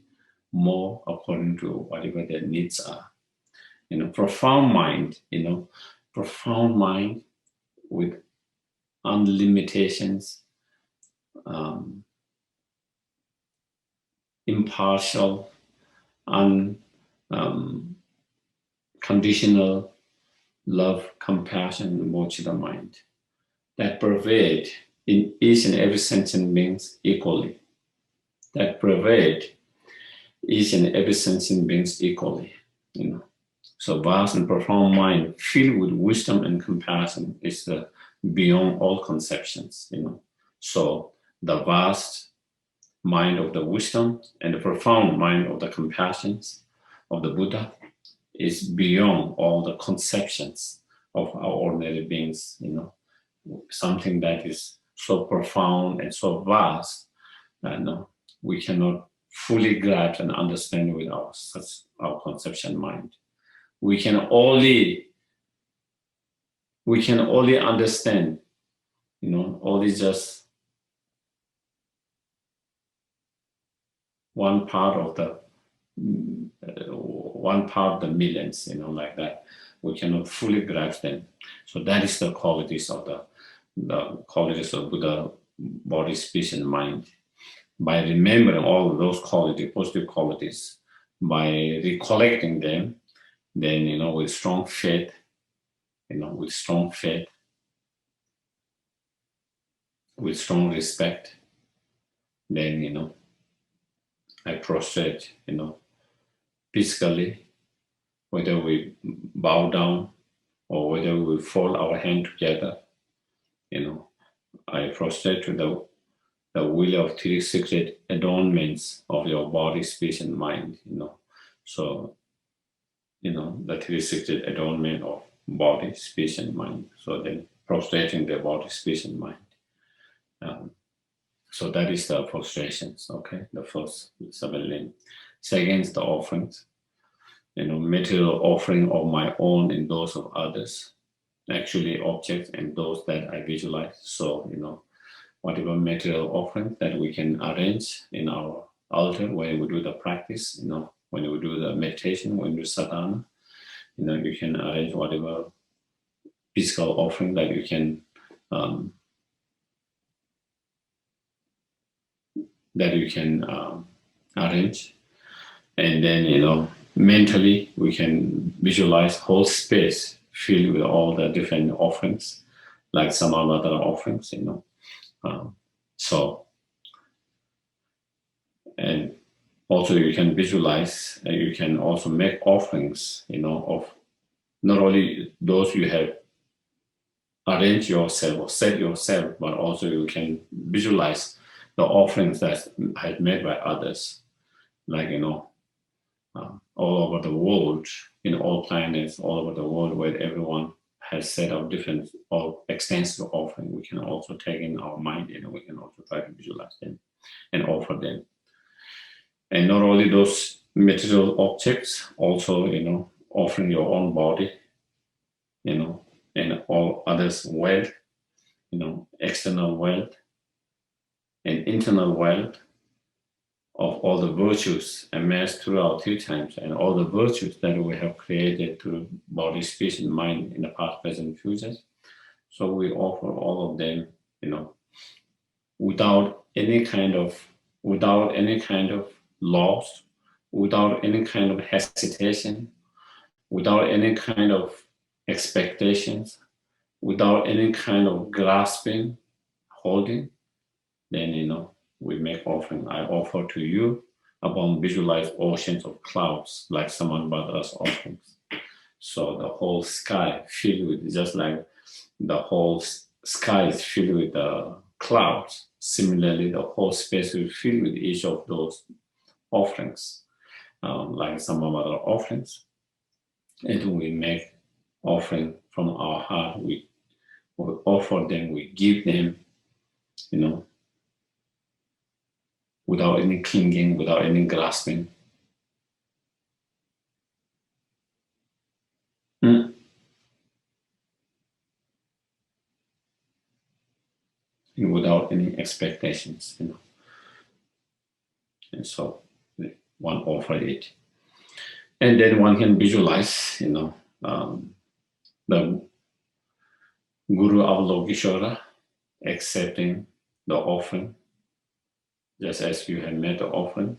more according to whatever their needs are. Profound mind, profound mind with unlimitations, impartial, unconditional love, compassion, mochita mind that pervade in each and every sentient beings equally. So vast and profound mind filled with wisdom and compassion is beyond all conceptions, So the vast mind of the wisdom and the profound mind of the compassions of the Buddha is beyond all the conceptions of our ordinary beings, something that is so profound and so vast that we cannot fully grasp and understand with our conception mind. We can only understand, only just one part of the millions, like that. We cannot fully grasp them. So that is the qualities of the qualities of Buddha, body, speech, and mind. By remembering all of those qualities, positive qualities, by recollecting them, then with strong faith, with strong respect, then I prostrate, physically, whether we bow down or whether we fold our hand together, I prostrate to the will of three sacred adornments of your body, speech, and mind, So, the three sacred adornment of body, speech, and mind. So then prostrating the body, speech, and mind. So that is the prostrations, okay? The first 7 limbs. Second is the offerings. Material offering of my own and those of others, actually objects and those that I visualize. So, whatever material offering that we can arrange in our altar when we do the practice, when we do the meditation, when we do sadhana, You can arrange whatever physical offering that you can arrange. And then, mentally, we can visualize whole space filled with all the different offerings, like Samaya offerings, so, and also you can visualize, you can also make offerings, of not only those you have arranged yourself or set yourself, but also you can visualize the offerings that have made by others, like, all over the world, in all planets, all over the world, where everyone has set up different or extensive offering. We can also take in our mind, we can also try to visualize them and offer them. And not only those material objects, also, offering your own body, and all others' wealth, external wealth and internal wealth of all the virtues amassed throughout times, and all the virtues that we have created through body, speech, and mind in the past, present, futures. So we offer all of them, without any kind of loss, without any kind of hesitation, without any kind of expectations, without any kind of grasping, holding. Then, we make offering. I offer to you upon visualized oceans of clouds, like Samaya offerings. So the whole sky filled with, just like the whole sky is filled with clouds. Similarly, the whole space will fill with each of those offerings, like Samaya offerings. And we make offering from our heart. We offer them, we give them, without any clinging, without any grasping. And without any expectations, And so one offer it. And then one can visualize, the Guru Avalokiteshvara accepting the offering, just as you have made the offering.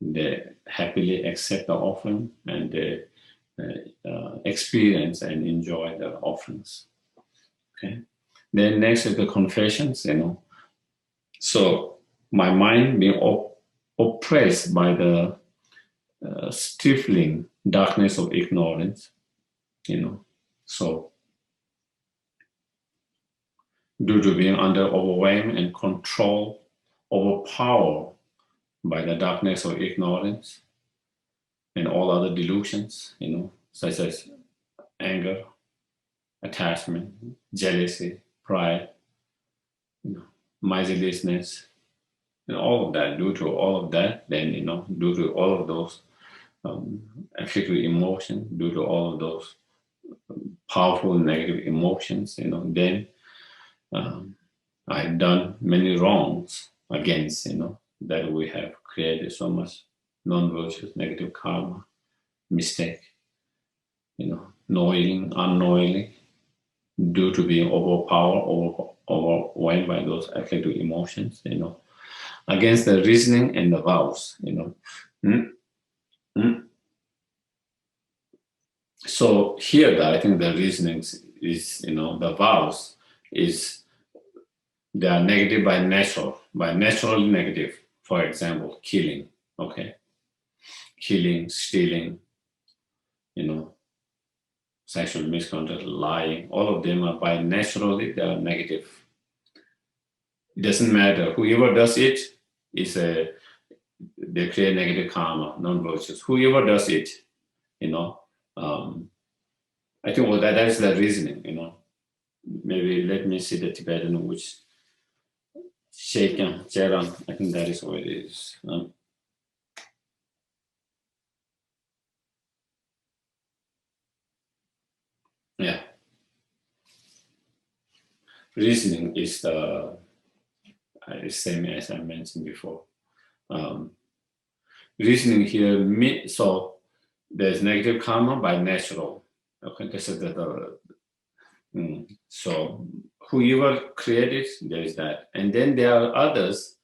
They happily accept the offering, and they experience and enjoy the offerings. Okay. Then next is the confessions, So my mind being oppressed by the stifling darkness of ignorance, So due to being under overwhelmed and control, overpowered by the darkness of ignorance and all other delusions, such as anger, attachment, jealousy, pride, miserliness, and all of that. Due to all of that, then, due to all of those afflictive emotions, due to all of those powerful negative emotions, then I had done many wrongs against, that we have created so much non-virtuous negative karma, mistake, knowingly, unknowingly, due to being overwhelmed by those afflictive emotions, against the reasoning and the vows, So here, I think the reasoning is, the vows is, they are negative by nature, naturally negative. For example, killing, okay? Killing, stealing, sexual misconduct, lying, all of them are by naturally, they are negative. It doesn't matter. Whoever does it is they create negative karma, non-virtuous. Whoever does it, I think that is the reasoning, Maybe let me see the Tibetan, which Shaken, Cheran, I think that is what it is. Yeah. Reasoning is the same as I mentioned before. Reasoning here, so there's negative karma by natural. Okay, this is so whoever created, there is that. And then there are others,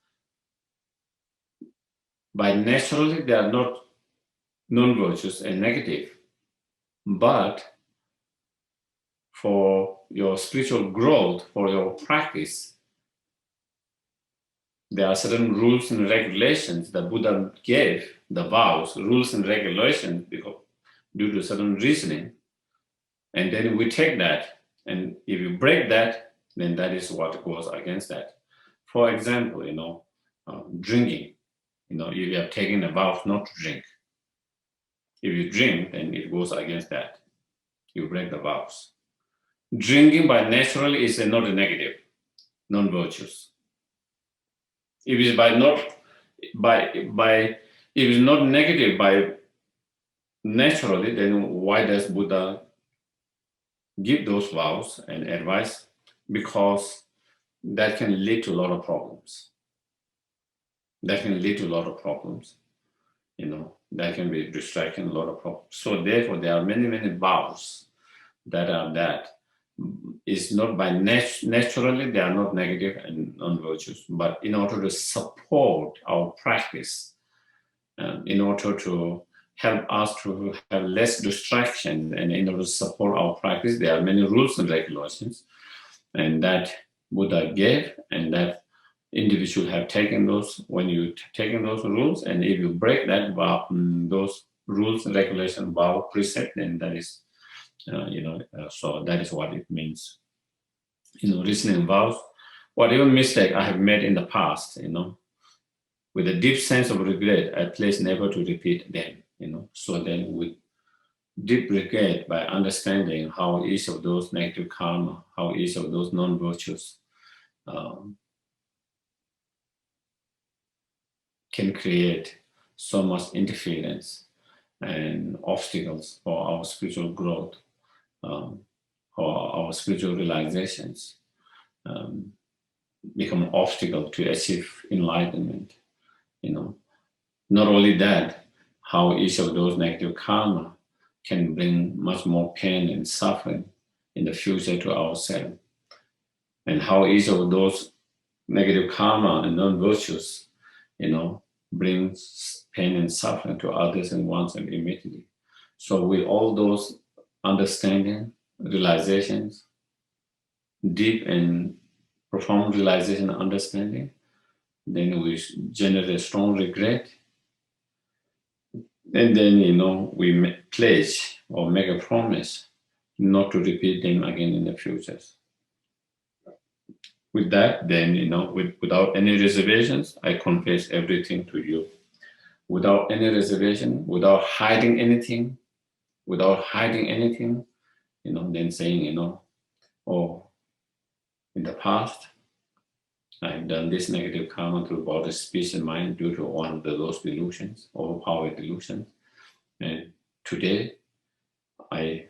by naturally they are not non-virtuous and negative. But for your spiritual growth, for your practice, there are certain rules and regulations that Buddha gave, the vows, rules and regulations, because due to certain reasoning. And then we take that, and if you break that, then that is what goes against that. For example, drinking. If you have taken a vow not to drink, if you drink, then it goes against that. You break the vows. Drinking by naturally is not a negative, non-virtuous. If it is if it's not negative by naturally, then why does Buddha give those vows and advice? Because that can lead to a lot of problems. That can lead to a lot of problems. That can be distracting, a lot of problems. So therefore, there are many, many vows that is not by naturally, they are not negative and non-virtuous, but in order to support our practice, in order to help us to have less distraction, and in order to support our practice, there are many rules and regulations, and that Buddha gave, and that individual have taken those. When you taken those rules, and if you break that vow, those rules and regulations, vow, precept, then that is, so that is what it means. Reasoning vows, whatever mistake I have made in the past, with a deep sense of regret, I pledge never to repeat them. So then with deep regret, by understanding how each of those negative karma, how each of those non-virtues can create so much interference and obstacles for our spiritual growth, for our spiritual realizations, become an obstacle to achieve enlightenment. Not only that, how each of those negative karma can bring much more pain and suffering in the future to ourselves, and how each of those negative karma and non-virtues, brings pain and suffering to others and oneself immediately. So with all those understanding, realizations, deep and profound realization and understanding, then we generate a strong regret. And then, we pledge or make a promise not to repeat them again in the future. With that, then, without any reservations, I confess everything to you. Without any reservation, without hiding anything, then saying, oh, in the past, I've done this negative karma through body, speech, and mind due to one of those delusions, overpowered delusions. And today, I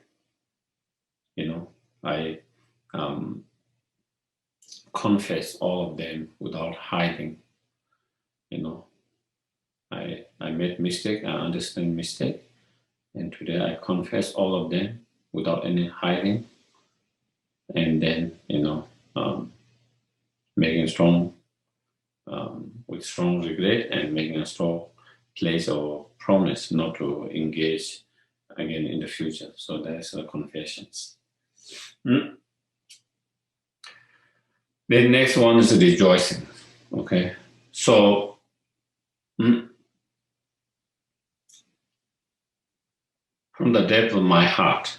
confess all of them without hiding. I made mistake, I understand mistake, and today I confess all of them without any hiding, and then making strong, with strong regret, and making a strong place or promise not to engage again in the future. So that's the confessions. The next one is rejoicing. Okay, so from the depth of my heart,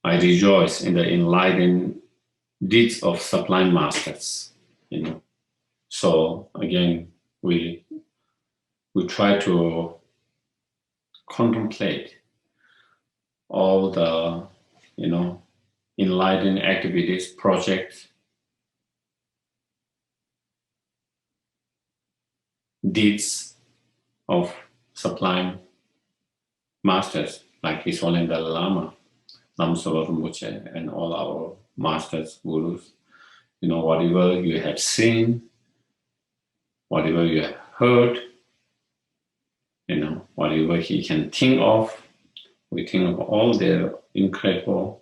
I rejoice in the enlightened deeds of sublime masters. So again, we try to contemplate all the enlightened activities, projects, deeds of sublime masters like His Holiness Dalai Lama, Lama, and all our masters, gurus. Whatever you have seen, whatever you have heard, whatever he can think of. We think of all their incredible,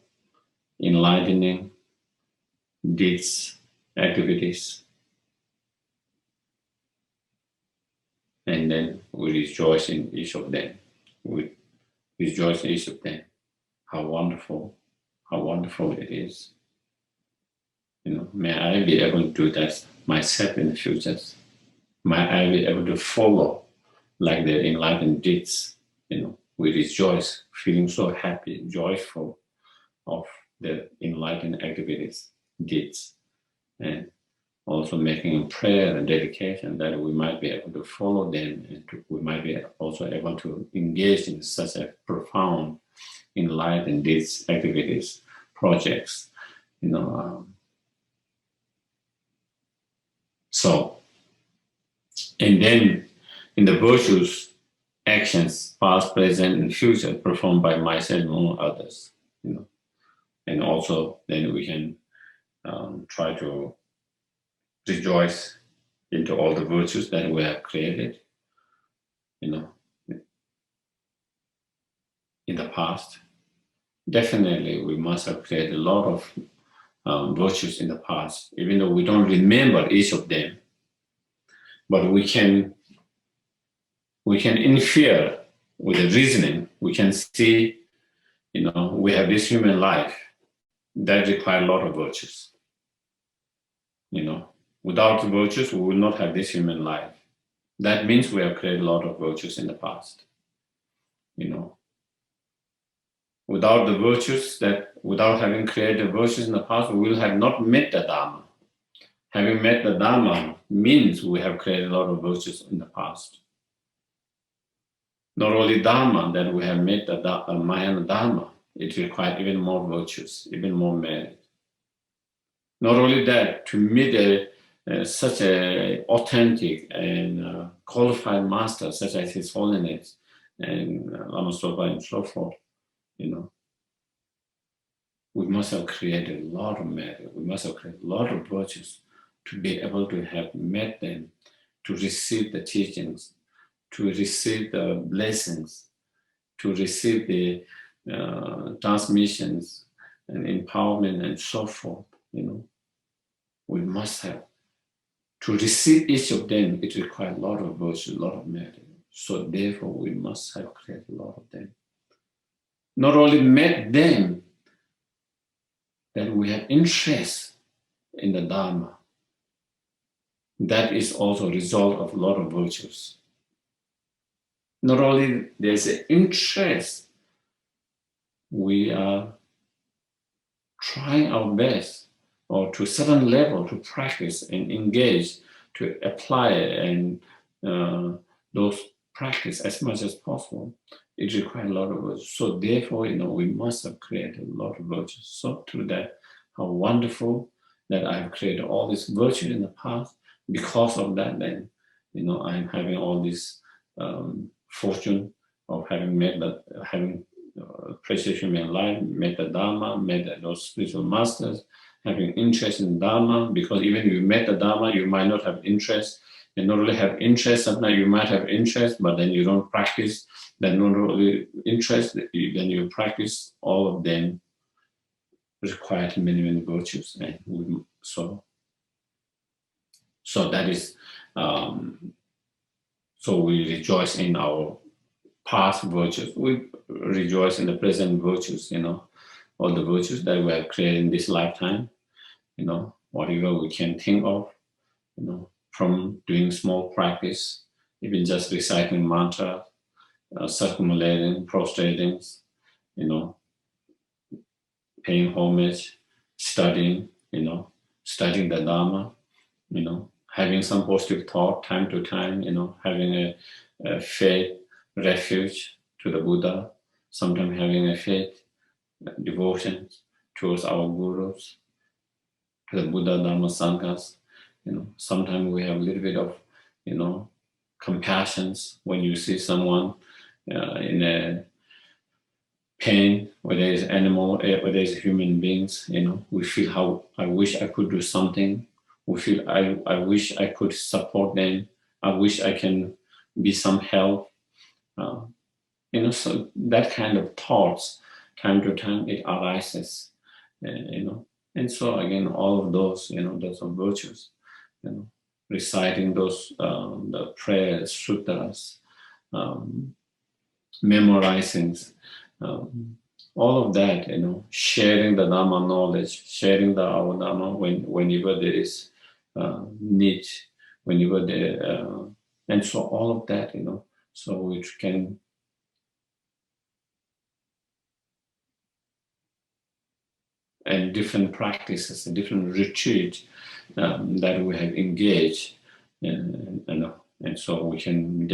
enlightening deeds, activities, and then we rejoice in each of them. We rejoice in each of them. How wonderful it is. May I be able to do that myself in the future. May I be able to follow like the enlightened deeds. We rejoice, feeling so happy, joyful of the enlightened activities, deeds, and also making a prayer and dedication that we might be able to follow them, and we might be also able to engage in such a profound enlightened deeds, activities, projects. So, and then in the virtues, actions, past, present, and future, performed by myself and others, and also then we can try to rejoice into all the virtues that we have created, in the past. Definitely, we must have created a lot of virtues in the past, even though we don't remember each of them. But we can infer with the reasoning. We can see, we have this human life that requires a lot of virtues. Without virtues, we will not have this human life. That means we have created a lot of virtues in the past. Without the virtues, without having created virtues in the past, we will have not met the Dharma. Having met the Dharma means we have created a lot of virtues in the past. Not only Dharma, that we have met the Mahayana Dharma, it requires even more virtues, even more merit. Not only that, to meet such an authentic and qualified master, such as His Holiness and Lama Zopa and so forth, we must have created a lot of merit. We must have created a lot of virtues to be able to have met them, to receive the teachings, to receive the blessings, to receive the transmissions and empowerment and so forth. We must have. To receive each of them, it requires a lot of virtue, a lot of merit. So therefore, we must have created a lot of them. Not only met them, that we have interest in the Dharma. That is also a result of a lot of virtues. Not only there's an interest, we are trying our best, or to a certain level, to practice and engage, to apply and those practice as much as possible. It requires a lot of virtues. So therefore, we must have created a lot of virtues. So through that, how wonderful that I have created all this virtue in the past. Because of that, then, I'm having all this fortune of having precious human life, met the Dharma, met those spiritual masters, having interest in Dharma, because even if you met the Dharma, you might not have interest. And not only have interest, sometimes you might have interest, but then you don't practice. Then not only interest, then you practice. All of them require many, many virtues. And so that is, so we rejoice in our past virtues. We rejoice in the present virtues, all the virtues that we have created in this lifetime, whatever we can think of, from doing small practice, even just reciting mantra, circumambulating, prostrating, paying homage, studying, studying the Dharma, having some positive thought time to time, having a faith, refuge to the Buddha, sometimes having a faith, devotion towards our gurus, to the Buddha, Dharma, Sanghas. Sometimes we have a little bit of, compassion when you see someone in a pain, whether it's animal, whether it's human beings. We feel how I wish I could do something. We feel I wish I could support them. I wish I can be some help. So that kind of thoughts, time to time, it arises, And so again, all of those, those are virtues, reciting those, the prayers, sutras, memorizing, all of that, sharing the Dharma knowledge, sharing our Dharma whenever there is need, whenever there, and so all of that, so which can, and different practices, and different retreats that we have engaged, and so we can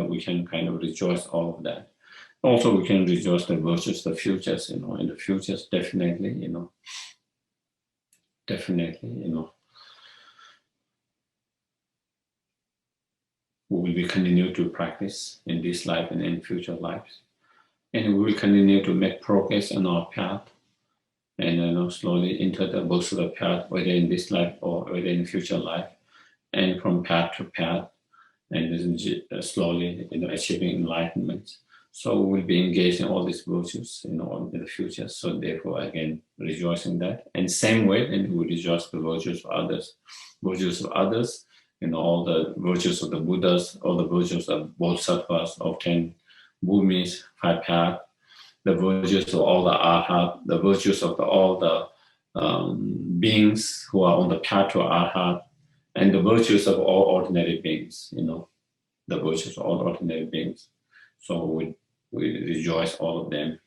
we can kind of rejoice all of that. Also, we can rejoice the virtues, the futures, in the futures, definitely, definitely, we will be continue to practice in this life and in future lives, and we will continue to make progress on our path, and slowly enter the Bodhisattva path, whether in this life or whether in future life, and from path to path, and then slowly, achieving enlightenment. So we'll be engaged in all these virtues, in the future. So therefore, again, rejoicing that. And same way, and we rejoice the virtues of others, all the virtues of the Buddhas, all the virtues of Bodhisattvas, of 10 Bhumis, 5 paths, the virtues of all the Arhat, the virtues of all the beings who are on the path to Arhat, and the virtues of all ordinary beings, the virtues of all ordinary beings. So we rejoice all of them,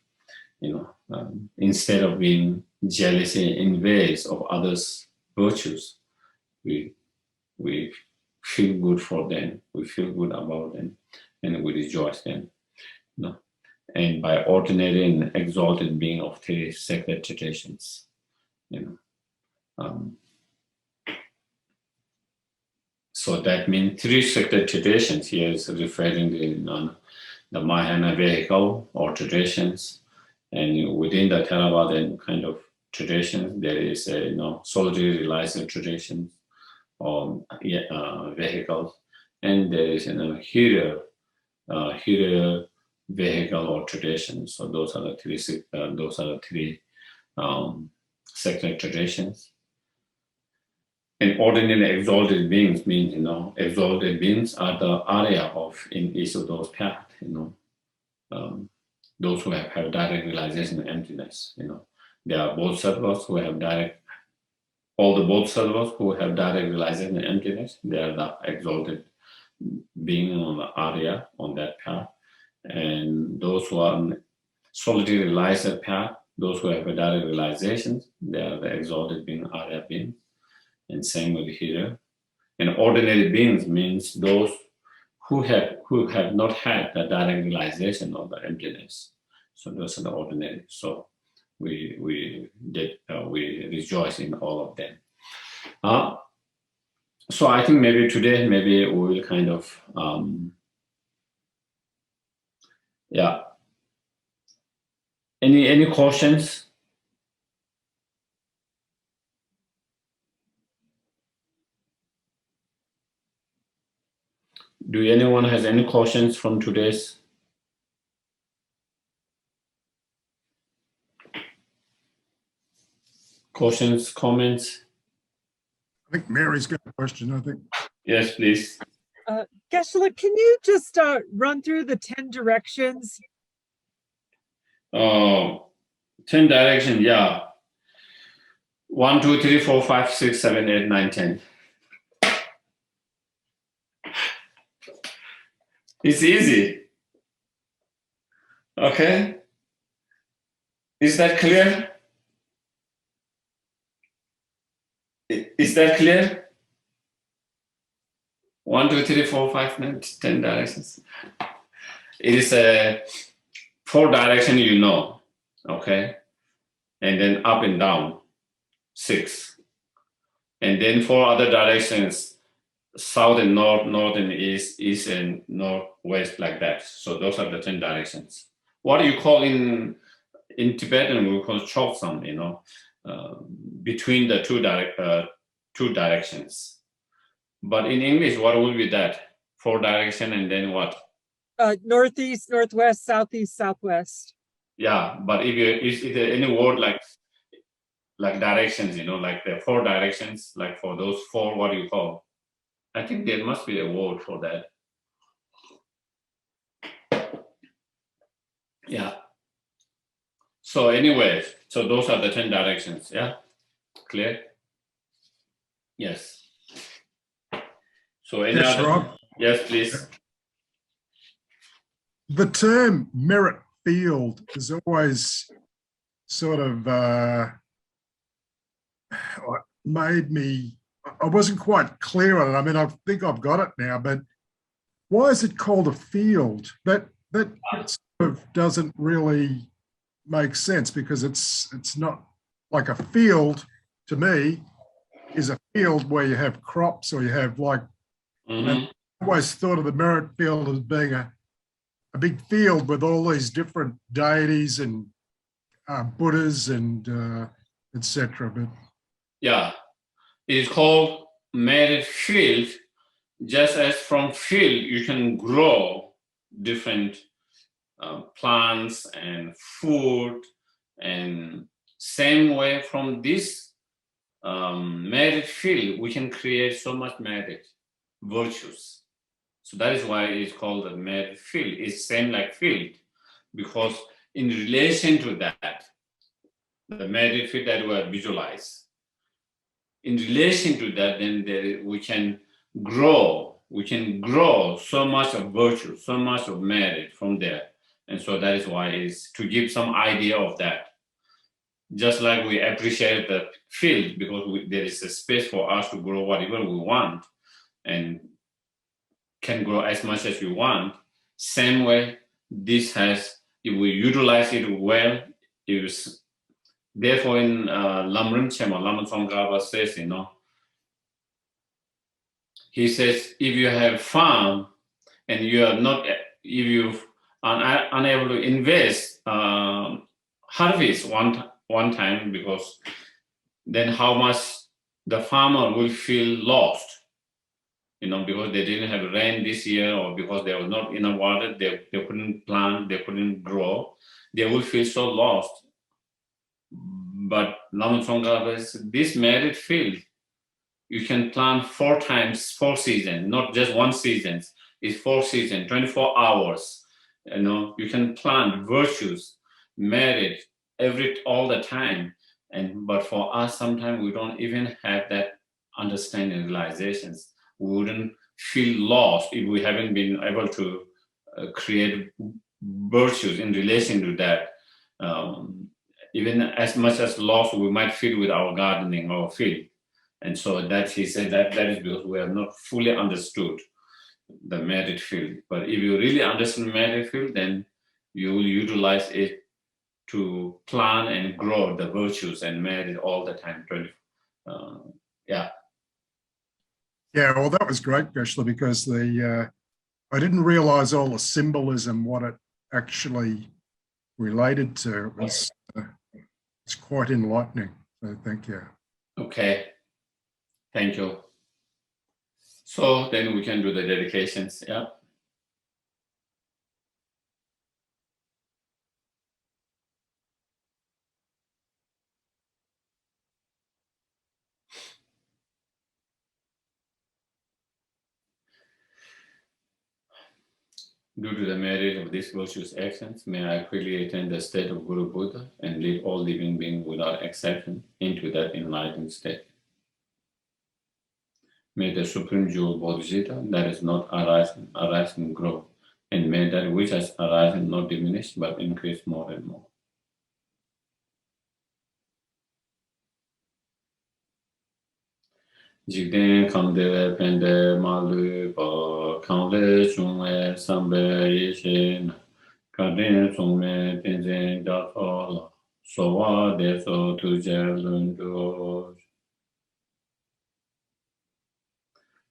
instead of being jealous and envious of others' virtues, we feel good for them, we feel good about them, and we rejoice them. And by ordinary and exalted being of 3 sacred traditions, so that means 3 sacred traditions here is referring to the Mahayana vehicle or traditions, and within the Theravada kind of traditions, there is a solitary realized traditions or vehicles, and there is higher vehicle or traditions. So those are the 3 sacred traditions. And ordinary exalted beings means, exalted beings are the area of in each of those paths, those who have direct realization of emptiness, There are bodhisattvas who have all the bodhisattvas who have direct realization of emptiness, they are the exalted being on the area on that path. And those who are on solitary realized path, those who have a direct realization, they are the exalted being, area being. And same with here. And ordinary beings means those who have not had the direct realization of the emptiness. So those are the ordinary. So we rejoice in all of them. So I think maybe today, we will kind of Any questions? Do anyone has any questions from today's? Questions, comments? I think Mary's got a question, I think. Yes, please. Geshe, can you just run through the 10 directions? 10 directions, yeah. 1, 2, 3, 4, 5, 6, 7, 8, 9, 10. It's easy. Okay. Is that clear? Is that clear? 1, 2, 3, 4, 5, 9, 10 directions. It is a 4 direction, okay? And then up and down, 6. And then 4 other directions, south and north, north and east, east and northwest, like that. So those are the 10 directions. What do you call in Tibetan, we call choksam, between the two directions. But in English, what would be that? 4 direction and then what? Northeast, northwest, southeast, southwest. Yeah, but is there any word like directions, like the 4 directions, like for those 4, what do you call? I think there must be a word for that. Yeah. So anyway, so those are the 10 directions. Yeah. Clear? Yes. So any Yes, other? Rob. Yes, please. The term merit field is always sort of made me, I wasn't quite clear on it. I mean, I think I've got it now, but why is it called a field? That sort of doesn't really make sense, because it's not like a field to me is a field where you have crops, or you have like, I always thought of the merit field as being a big field with all these different deities and Buddhas and etc. But Yeah. It is called merit field, just as from field you can grow different plants and food, and same way from this merit field we can create so much merit virtues. So that is why it's called the merit field. It's same like field, because in relation to that, the merit field that we visualize, in relation to that, then we can grow so much of virtue, so much of merit from there. And so that is why it's to give some idea of that. Just like we appreciate the field, because there is a space for us to grow whatever we want and can grow as much as you want. Same way, this has, if we utilize it well, therefore in Lamrim Chema, Lama Tsongkhapa says, he says, if you have farm and you are not, if you are unable to invest, harvest one time, because then how much the farmer will feel lost, because they didn't have rain this year, or because there was not enough water, they couldn't plant, they couldn't grow, they will feel so lost. But Lama Tsongkhapa says, this merit field, you can plant 4 times, 4 seasons, not just 1 season. It's 4 seasons, 24 hours. You can plant virtues, merit, all the time. But for us, sometimes we don't even have that understanding, realizations. We wouldn't feel lost if we haven't been able to create virtues in relation to that. Even as much as lost we might feel with our gardening or field. And so that he said that is because we have not fully understood the merit field. But if you really understand merit field, then you will utilize it to plan and grow the virtues and merit all the time. Yeah. yeah, well, that was great, Geshe, because I didn't realize all the symbolism, what it actually related to. It's quite enlightening. So thank you. Okay. Thank you. So then we can do the dedications. Yeah. Due to the merit of these virtuous actions, may I quickly attain the state of Guru Buddha and lead all living beings without exception into that enlightened state. May the Supreme Jewel Bodhisattva that is not arise and grow, and may that which has arisen not diminish but increase more and more. Jigden kamde pende malu pa kamle chungwe sambe yishin kaden sungme tenzen datala sowa deso tuje lundu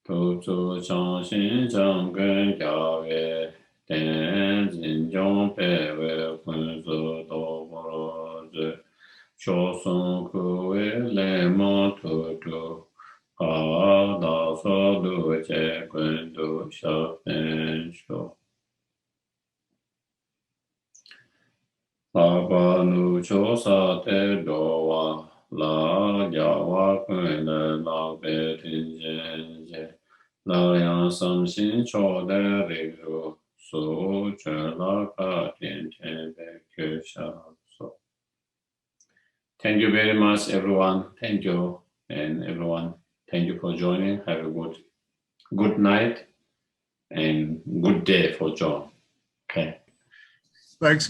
tozu changshin changgen kyawe ten zinjong pewe kunzu doborozu chosun kuwe lema tutu da so du che kun du sha pen sho Labanu chosa te dowa la yawa kwele la betin jenje la yang sam sin cho de rigu su che la ka tien tien be kyu sha so. Thank you very much, everyone. Thank you, and everyone. Thank you for joining. Have a good night and good day for John. Okay. Thanks.